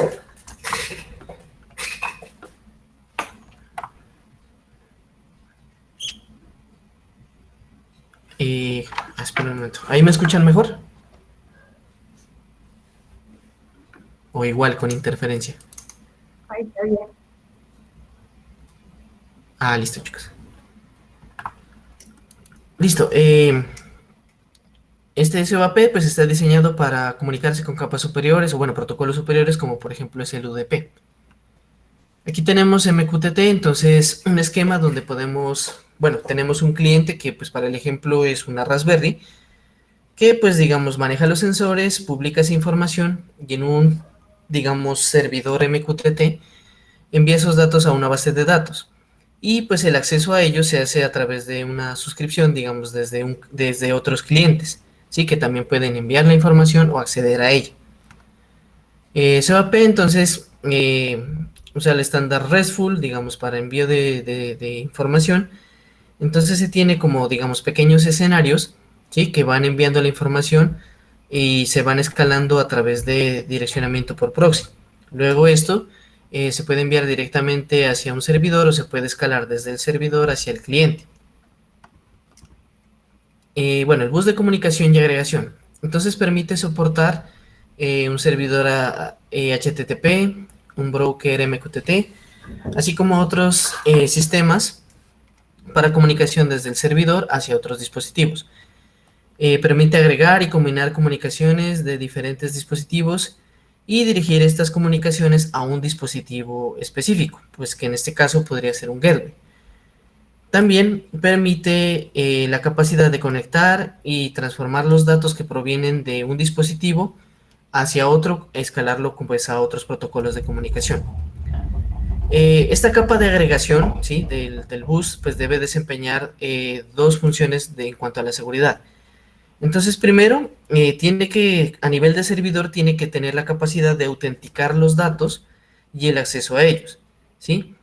Espera un momento. ¿Ahí me escuchan mejor? O igual con interferencia. Ahí está bien. Ah, listo, chicos. Listo. Este SOAP pues está diseñado para comunicarse con capas superiores o bueno, protocolos superiores como por ejemplo es el UDP. Aquí tenemos MQTT, entonces un esquema donde podemos, bueno, tenemos un cliente que pues para el ejemplo es una Raspberry, que pues digamos maneja los sensores, publica esa información y en un, digamos, servidor MQTT envía esos datos a una base de datos. Y pues el acceso a ellos se hace a través de una suscripción, digamos, desde otros clientes, ¿sí? Que también pueden enviar la información o acceder a ella. SOAP entonces usa el estándar RESTful, digamos, para envío de información. Entonces se tiene como, digamos, pequeños escenarios, ¿sí? Que van enviando la información y se van escalando a través de direccionamiento por proxy. Luego esto se puede enviar directamente hacia un servidor o se puede escalar desde el servidor hacia el cliente. Bueno, el bus de comunicación y agregación. Entonces permite soportar un servidor HTTP, un broker MQTT, así como otros sistemas para comunicación desde el servidor hacia otros dispositivos. Permite agregar y combinar comunicaciones de diferentes dispositivos y dirigir estas comunicaciones a un dispositivo específico, pues que en este caso podría ser un gateway. También permite la capacidad de conectar y transformar los datos que provienen de un dispositivo hacia otro, escalarlo pues, a otros protocolos de comunicación. Esta capa de agregación, ¿sí? del bus pues debe desempeñar dos funciones en cuanto a la seguridad. Entonces, primero, tiene que, a nivel de servidor, tiene que tener la capacidad de autenticar los datos y el acceso a ellos, ¿sí?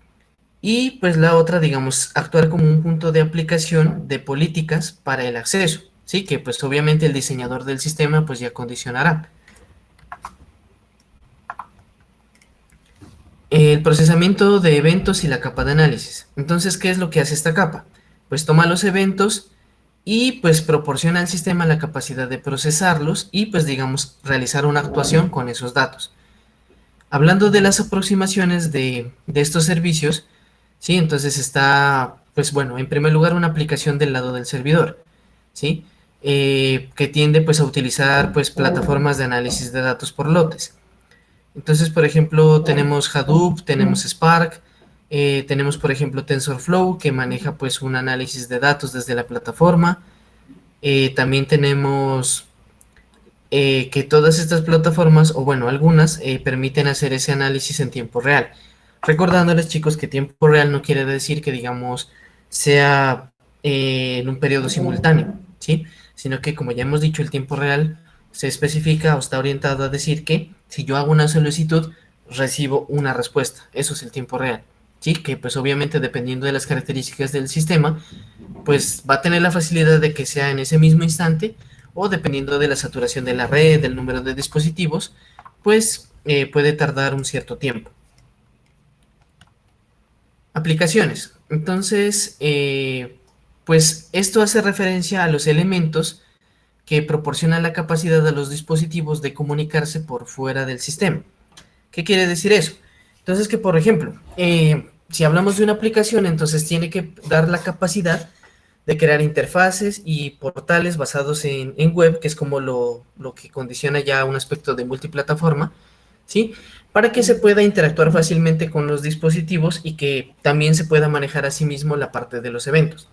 Y pues la otra, digamos, actuar como un punto de aplicación de políticas para el acceso, ¿sí? Que pues obviamente el diseñador del sistema pues ya condicionará. El procesamiento de eventos y la capa de análisis. Entonces, ¿qué es lo que hace esta capa? Pues toma los eventos y pues proporciona al sistema la capacidad de procesarlos y pues digamos realizar una actuación con esos datos. Hablando de las aproximaciones de estos servicios, ¿sí? Entonces está, pues bueno, en primer lugar una aplicación del lado del servidor, ¿sí? Que tiende pues a utilizar pues plataformas de análisis de datos por lotes. Entonces, por ejemplo, tenemos Hadoop, tenemos Spark, tenemos, por ejemplo, TensorFlow, que maneja pues un análisis de datos desde la plataforma. También tenemos que todas estas plataformas, o bueno, algunas, permiten hacer ese análisis en tiempo real. Recordándoles, chicos, que tiempo real no quiere decir que, digamos, sea en un periodo simultáneo, ¿sí? Sino que, como ya hemos dicho, el tiempo real se especifica o está orientado a decir que si yo hago una solicitud, recibo una respuesta. Eso es el tiempo real, ¿sí? Que pues obviamente dependiendo de las características del sistema, pues va a tener la facilidad de que sea en ese mismo instante o dependiendo de la saturación de la red, del número de dispositivos, pues puede tardar un cierto tiempo. Aplicaciones. Entonces, pues esto hace referencia a los elementos que proporcionan la capacidad a los dispositivos de comunicarse por fuera del sistema. ¿Qué quiere decir eso? Entonces que, por ejemplo, si hablamos de una aplicación, entonces tiene que dar la capacidad de crear interfaces y portales basados en web, que es como lo que condiciona ya un aspecto de multiplataforma, ¿sí? Para que se pueda interactuar fácilmente con los dispositivos y que también se pueda manejar a sí mismo la parte de los eventos.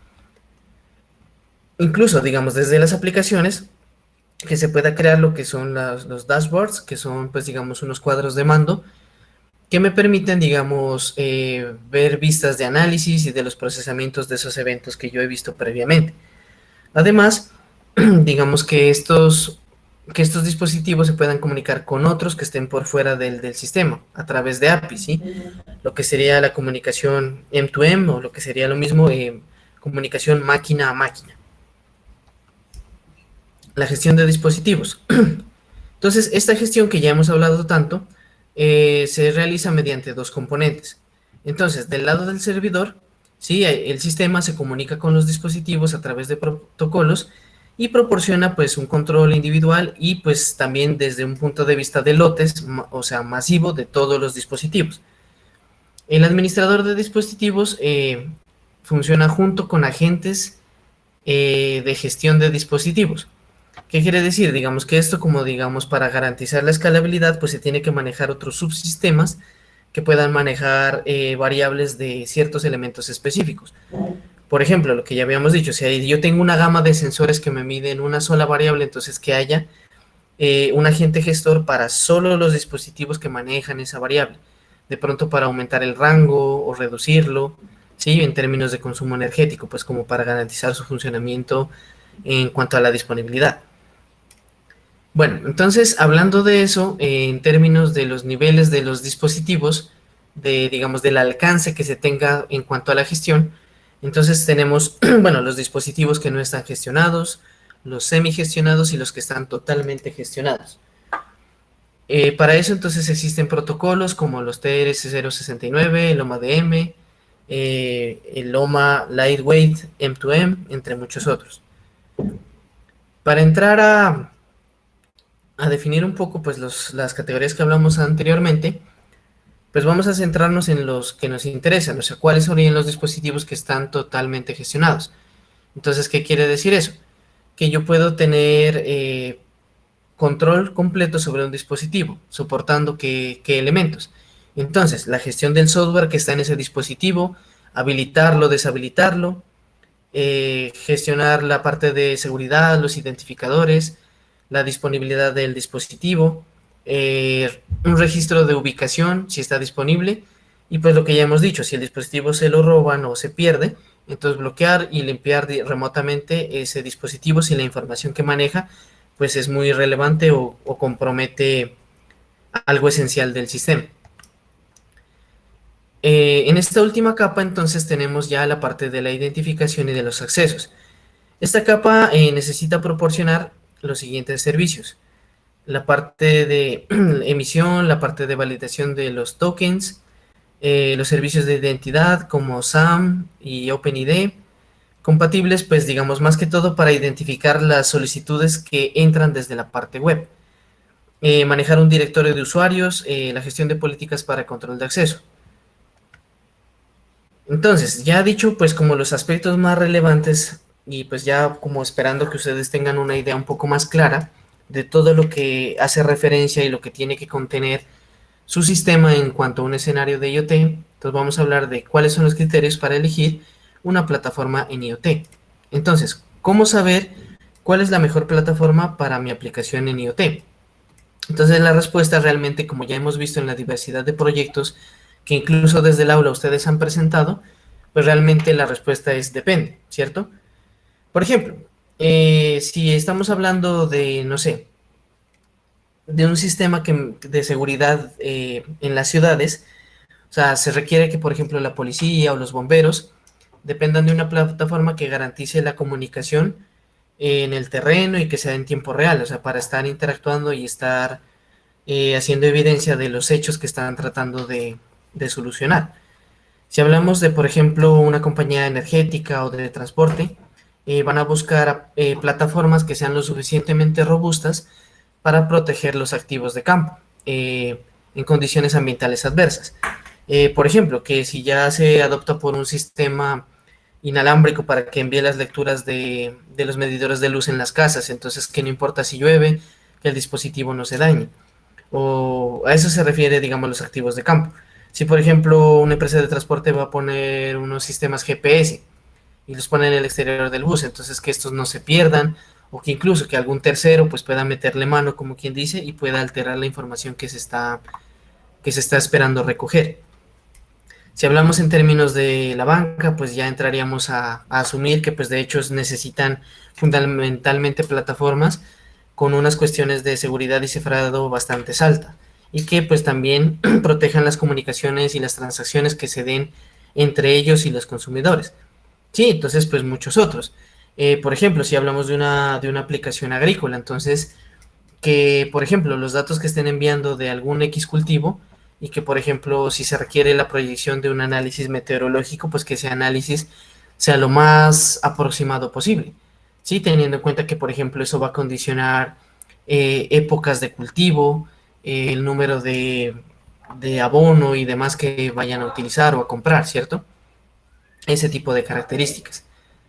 Incluso, digamos, desde las aplicaciones, que se pueda crear lo que son los dashboards, que son, pues, digamos, unos cuadros de mando, que me permiten, digamos, ver vistas de análisis y de los procesamientos de esos eventos que yo he visto previamente. Además, digamos que estos dispositivos se puedan comunicar con otros que estén por fuera del sistema, a través de APIs, ¿sí? Lo que sería la comunicación M2M o lo que sería lo mismo, comunicación máquina a máquina. La gestión de dispositivos. Entonces, esta gestión que ya hemos hablado tanto, se realiza mediante dos componentes. Entonces, del lado del servidor, ¿sí? El sistema se comunica con los dispositivos a través de protocolos y proporciona pues un control individual y pues también desde un punto de vista de lotes, o sea, masivo de todos los dispositivos. El administrador de dispositivos funciona junto con agentes de gestión de dispositivos. ¿Qué quiere decir? Digamos que esto, como digamos, para garantizar la escalabilidad, pues se tiene que manejar otros subsistemas que puedan manejar variables de ciertos elementos específicos. Por ejemplo, lo que ya habíamos dicho, si yo tengo una gama de sensores que me miden una sola variable, entonces que haya un agente gestor para solo los dispositivos que manejan esa variable. De pronto para aumentar el rango o reducirlo, ¿sí? En términos de consumo energético, pues como para garantizar su funcionamiento en cuanto a la disponibilidad. Bueno, entonces hablando de eso, en términos de los niveles de los dispositivos, digamos, del alcance que se tenga en cuanto a la gestión, entonces tenemos, bueno, los dispositivos que no están gestionados, los semi-gestionados y los que están totalmente gestionados. Para eso entonces existen protocolos como los TRS-069, el OMA-DM, el OMA Lightweight M2M, entre muchos otros. Para entrar a definir un poco pues las categorías que hablamos anteriormente, pues vamos a centrarnos en los que nos interesan, o sea, cuáles serían los dispositivos que están totalmente gestionados. Entonces, ¿qué quiere decir eso? Que yo puedo tener control completo sobre un dispositivo, soportando qué elementos. Entonces, la gestión del software que está en ese dispositivo, habilitarlo, deshabilitarlo, gestionar la parte de seguridad, los identificadores, la disponibilidad del dispositivo, un registro de ubicación, si está disponible, y pues lo que ya hemos dicho, si el dispositivo se lo roban o se pierde, entonces bloquear y limpiar remotamente ese dispositivo si la información que maneja pues es muy relevante o compromete algo esencial del sistema. En esta última capa entonces tenemos ya la parte de la identificación y de los accesos. Esta capa necesita proporcionar los siguientes servicios: la parte de emisión, la parte de validación de los tokens, los servicios de identidad como SAM y OpenID, compatibles pues digamos más que todo para identificar las solicitudes que entran desde la parte web, manejar un directorio de usuarios, la gestión de políticas para control de acceso. Entonces, ya dicho pues como los aspectos más relevantes y pues ya como esperando que ustedes tengan una idea un poco más clara de todo lo que hace referencia y lo que tiene que contener su sistema en cuanto a un escenario de IoT, entonces vamos a hablar de cuáles son los criterios para elegir una plataforma en IoT. Entonces, ¿cómo saber cuál es la mejor plataforma para mi aplicación en IoT? Entonces la respuesta realmente, como ya hemos visto en la diversidad de proyectos que incluso desde el aula ustedes han presentado, pues realmente la respuesta es depende, ¿cierto? Por ejemplo, si estamos hablando de, no sé, de un sistema de seguridad en las ciudades, o sea, se requiere que, por ejemplo, la policía o los bomberos dependan de una plataforma que garantice la comunicación en el terreno y que sea en tiempo real, o sea, para estar interactuando y estar haciendo evidencia de los hechos que están tratando de solucionar. Si hablamos de, por ejemplo, una compañía energética o de transporte, van a buscar plataformas que sean lo suficientemente robustas para proteger los activos de campo en condiciones ambientales adversas. Por ejemplo, que si ya se adopta por un sistema inalámbrico para que envíe las lecturas de los medidores de luz en las casas, entonces que no importa si llueve, que el dispositivo no se dañe. O a eso se refiere, digamos, los activos de campo. Si, por ejemplo, una empresa de transporte va a poner unos sistemas GPS y los pone en el exterior del bus, entonces que estos no se pierdan, o que incluso que algún tercero pues pueda meterle mano, como quien dice, y pueda alterar la información que se está esperando recoger. Si hablamos en términos de la banca, pues ya entraríamos a asumir que pues de hecho necesitan fundamentalmente plataformas con unas cuestiones de seguridad y cifrado bastante altas y que pues también protejan las comunicaciones y las transacciones que se den entre ellos y los consumidores. Sí, entonces pues muchos otros. Por ejemplo, si hablamos de una aplicación agrícola, entonces que por ejemplo los datos que estén enviando de algún X cultivo y que por ejemplo si se requiere la proyección de un análisis meteorológico, pues que ese análisis sea lo más aproximado posible. Sí, teniendo en cuenta que por ejemplo eso va a condicionar épocas de cultivo, el número de abono y demás que vayan a utilizar o a comprar, ¿cierto? Ese tipo de características.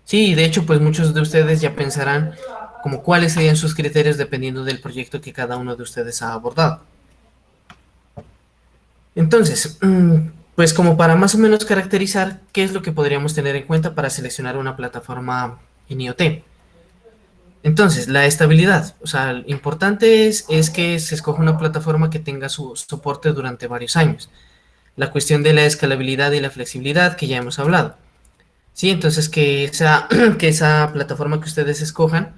Sí, de hecho, pues muchos de ustedes ya pensarán como cuáles serían sus criterios dependiendo del proyecto que cada uno de ustedes ha abordado. Entonces, pues como para más o menos caracterizar qué es lo que podríamos tener en cuenta para seleccionar una plataforma en IoT. Entonces, la estabilidad, o sea, lo importante es que se escoja una plataforma que tenga su soporte durante varios años. La cuestión de la escalabilidad y la flexibilidad que ya hemos hablado. Sí, entonces que esa plataforma que ustedes escojan,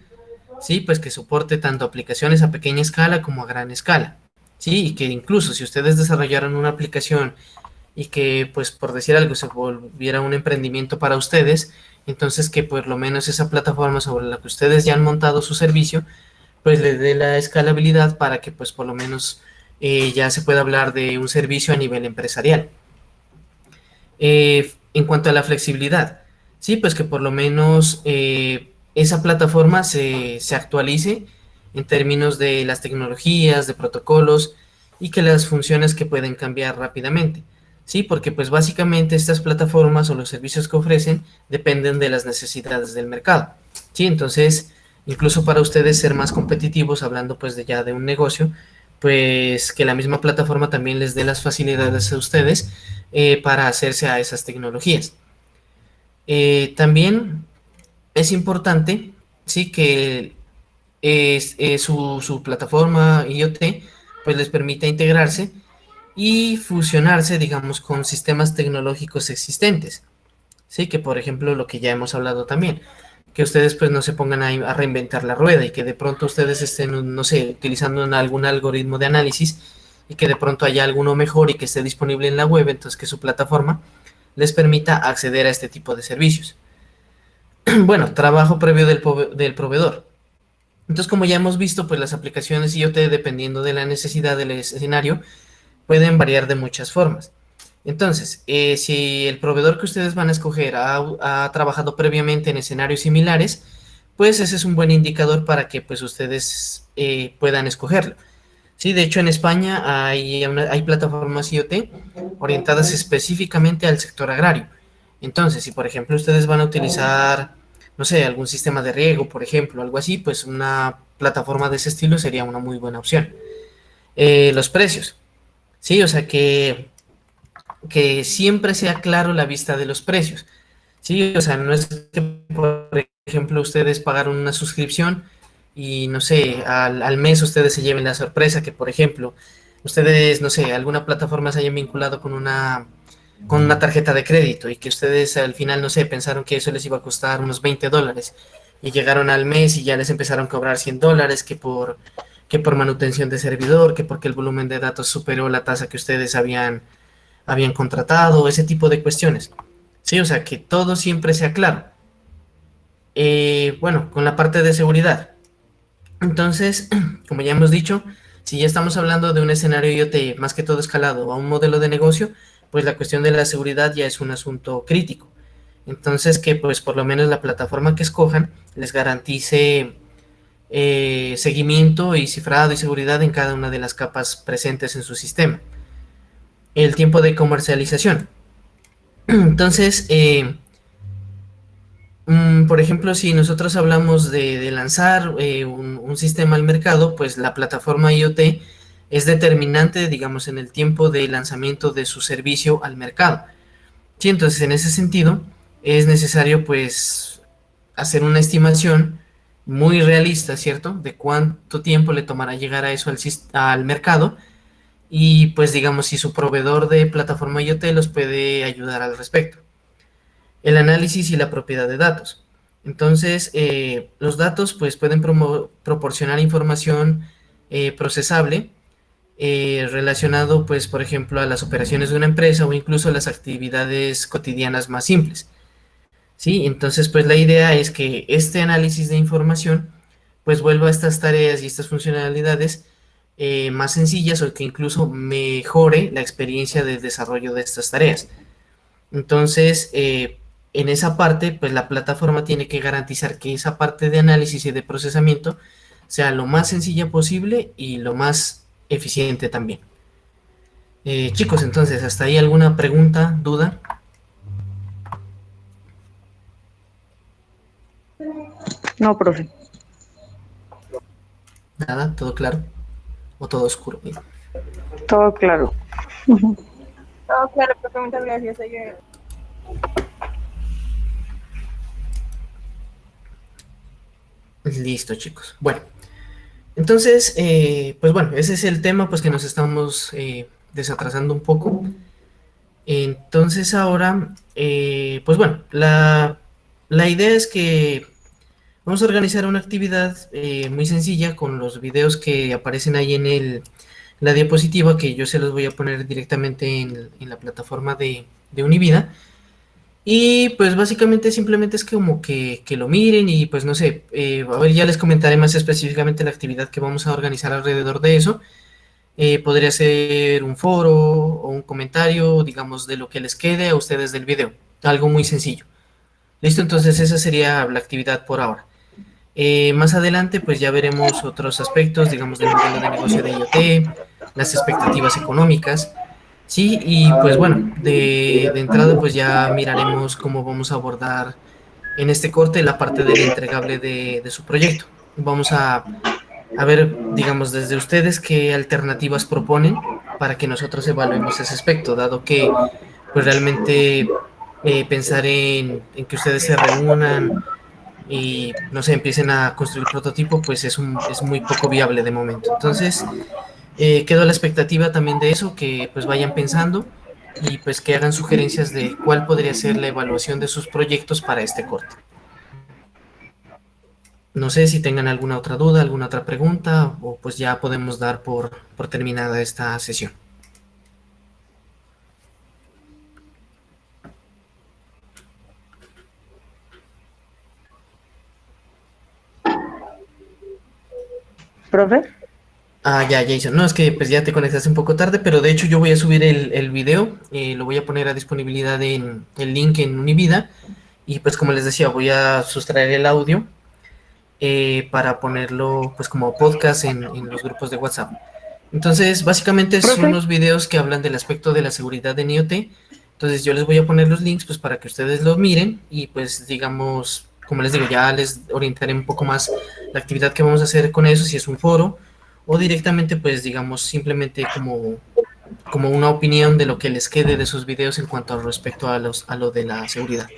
sí, pues que soporte tanto aplicaciones a pequeña escala como a gran escala. Sí, y que incluso si ustedes desarrollaran una aplicación y que, pues por decir algo, se volviera un emprendimiento para ustedes, entonces que por lo menos esa plataforma sobre la que ustedes ya han montado su servicio, pues le dé la escalabilidad para que pues por lo menos ya se pueda hablar de un servicio a nivel empresarial. En cuanto a la flexibilidad, sí, pues que por lo menos esa plataforma se actualice en términos de las tecnologías, de protocolos y que las funciones que pueden cambiar rápidamente. Sí, porque pues básicamente estas plataformas o los servicios que ofrecen dependen de las necesidades del mercado. Sí, entonces incluso para ustedes ser más competitivos, hablando pues de ya de un negocio, pues que la misma plataforma también les dé las facilidades a ustedes para hacerse a esas tecnologías. También es importante, sí, que su plataforma IoT pues les permita integrarse y fusionarse, digamos, con sistemas tecnológicos existentes. Sí, que por ejemplo lo que ya hemos hablado también, que ustedes pues no se pongan a reinventar la rueda y que de pronto ustedes estén, no sé, utilizando algún algoritmo de análisis y que de pronto haya alguno mejor y que esté disponible en la web, entonces que su plataforma les permita acceder a este tipo de servicios. Bueno, trabajo previo del proveedor. Entonces, como ya hemos visto, pues las aplicaciones IoT, dependiendo de la necesidad del escenario, pueden variar de muchas formas. Entonces, si el proveedor que ustedes van a escoger ha trabajado previamente en escenarios similares, pues ese es un buen indicador para que pues ustedes puedan escogerlo. Sí, de hecho en España hay plataformas IoT orientadas específicamente al sector agrario. Entonces, si por ejemplo ustedes van a utilizar, no sé, algún sistema de riego, por ejemplo, algo así, pues una plataforma de ese estilo sería una muy buena opción. Los precios, sí, o sea que siempre sea claro la vista de los precios. Sí, o sea, no es que, por ejemplo, ustedes pagaron una suscripción y, no sé, al mes ustedes se lleven la sorpresa que, por ejemplo, ustedes, no sé, alguna plataforma se hayan vinculado con una tarjeta de crédito y que ustedes al final, no sé, pensaron que eso les iba a costar unos $20 y llegaron al mes y ya les empezaron a cobrar $100 que por manutención de servidor, que porque el volumen de datos superó la tasa que ustedes habían contratado, ese tipo de cuestiones. Sí, o sea, que todo siempre sea claro. Bueno, con la parte de seguridad. Entonces, como ya hemos dicho, si ya estamos hablando de un escenario IoT más que todo escalado a un modelo de negocio, pues la cuestión de la seguridad ya es un asunto crítico. Entonces, que pues por lo menos la plataforma que escojan les garantice seguimiento y cifrado y seguridad en cada una de las capas presentes en su sistema. El tiempo de comercialización. Entonces, por ejemplo, si nosotros hablamos de lanzar un sistema al mercado, pues la plataforma IoT es determinante, digamos, en el tiempo de lanzamiento de su servicio al mercado. Sí, entonces en ese sentido es necesario pues hacer una estimación muy realista, ¿cierto? De cuánto tiempo le tomará llegar a eso al mercado y pues digamos si su proveedor de plataforma IoT los puede ayudar al respecto. El análisis y la propiedad de datos. Entonces, los datos pues pueden proporcionar información procesable relacionado pues por ejemplo a las operaciones de una empresa o incluso a las actividades cotidianas más simples. ¿Sí? Entonces pues la idea es que este análisis de información pues vuelva a estas tareas y estas funcionalidades más sencillas o que incluso mejore la experiencia de desarrollo de estas tareas. Entonces, en esa parte, pues la plataforma tiene que garantizar que esa parte de análisis y de procesamiento sea lo más sencilla posible y lo más eficiente también. Chicos, entonces, ¿hasta ahí alguna pregunta, duda? No, profe. Nada, todo claro o todo oscuro. Todo claro. Todo claro, profe, muchas gracias. Listo, chicos. Bueno, entonces, pues bueno, ese es el tema, pues que nos estamos desatrasando un poco. Entonces ahora, pues bueno, la idea es que vamos a organizar una actividad muy sencilla con los videos que aparecen ahí en la diapositiva, que yo se los voy a poner directamente en la plataforma de Univida. Y pues básicamente simplemente es como que lo miren y pues no sé, a ver, ya les comentaré más específicamente la actividad que vamos a organizar alrededor de eso. Podría ser un foro o un comentario, digamos, de lo que les quede a ustedes del video. Algo muy sencillo. Listo, entonces esa sería la actividad por ahora. Más adelante pues ya veremos otros aspectos, digamos, del modelo de negocio de IoT, las expectativas económicas. Sí, y pues bueno, de entrada pues ya miraremos cómo vamos a abordar en este corte la parte del entregable de su proyecto. Vamos a ver, digamos, desde ustedes qué alternativas proponen para que nosotros evaluemos ese aspecto, dado que pues realmente pensar en que ustedes se reúnan y no sé, empiecen a construir prototipo, pues es muy poco viable de momento. Entonces, quedo a la expectativa también de eso, que pues vayan pensando y pues que hagan sugerencias de cuál podría ser la evaluación de sus proyectos para este corte. No sé si tengan alguna otra duda, alguna otra pregunta, o pues ya podemos dar por terminada esta sesión. ¿Profe? Ah, ya, Jason. No, es que pues ya te conectaste un poco tarde, pero de hecho yo voy a subir el video, lo voy a poner a disponibilidad en el link en Univida, y pues como les decía, voy a sustraer el audio para ponerlo pues como podcast en los grupos de WhatsApp. Entonces, básicamente son ¿Profe? unos videos que hablan del aspecto de la seguridad en IoT. Entonces yo les voy a poner los links pues para que ustedes los miren y pues digamos, como les digo, ya les orientaré un poco más la actividad que vamos a hacer con eso, si es un foro o directamente pues digamos simplemente como una opinión de lo que les quede de sus videos en cuanto al respecto a lo de la seguridad.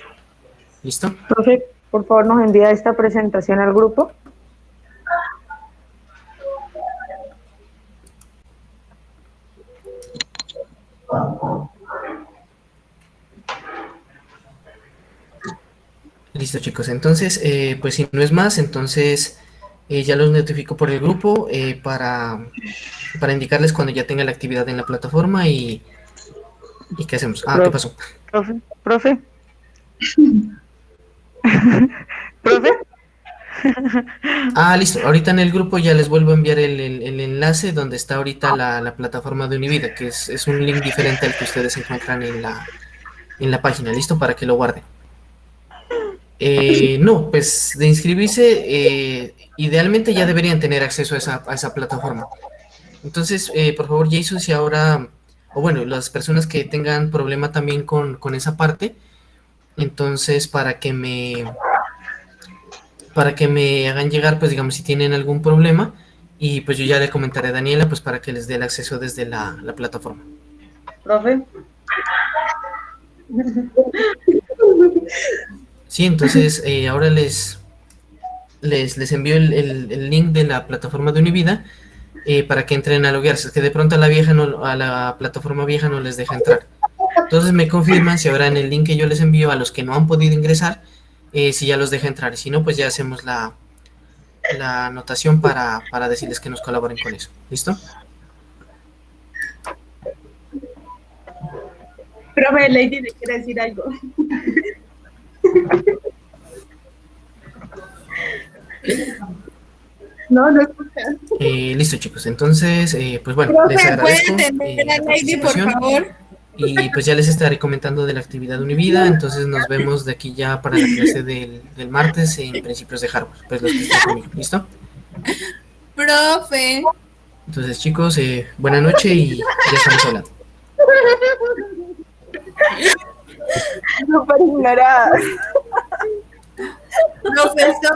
¿Listo? Profe, por favor, nos envía esta presentación al grupo. Listo, chicos. Entonces, pues si no es más, entonces ya los notifico por el grupo para indicarles cuando ya tenga la actividad en la plataforma y ¿qué hacemos? Ah, ¿qué Profe, pasó? profe. ¿Profe? Ah, listo. Ahorita en el grupo ya les vuelvo a enviar el enlace donde está ahorita la plataforma de Univida, que es un link diferente al que ustedes encuentran en la página. ¿Listo? Para que lo guarden. No, pues de inscribirse, idealmente ya deberían tener acceso a esa plataforma. Entonces, por favor, Jason, si ahora, o bueno, las personas que tengan problema también con esa parte, entonces para que me hagan llegar, pues digamos, si tienen algún problema, y pues yo ya le comentaré a Daniela, pues para que les dé el acceso desde la plataforma. ¿Profe? Sí, entonces ahora les envío el link de la plataforma de Univida para que entren a loguearse, que de pronto a la plataforma vieja no les deja entrar. Entonces me confirman si ahora en el link que yo les envío a los que no han podido ingresar, si ya los deja entrar. Y si no, pues ya hacemos la anotación para decirles que nos colaboren con eso. ¿Listo? Profe, Lady, ¿le quiere decir algo? No escucha. Listo, chicos. Entonces, pues bueno, les Profe, agradezco ¿puede atender a la Lady, por participación. favor? Y pues ya les estaré comentando de la actividad Univida, entonces nos vemos de aquí ya para la clase del martes en principios de hardware, pues los que estén conmigo, ¿listo? Profe. Entonces chicos, buena noche y ya estamos hablando. Súper ignorada. Profesor.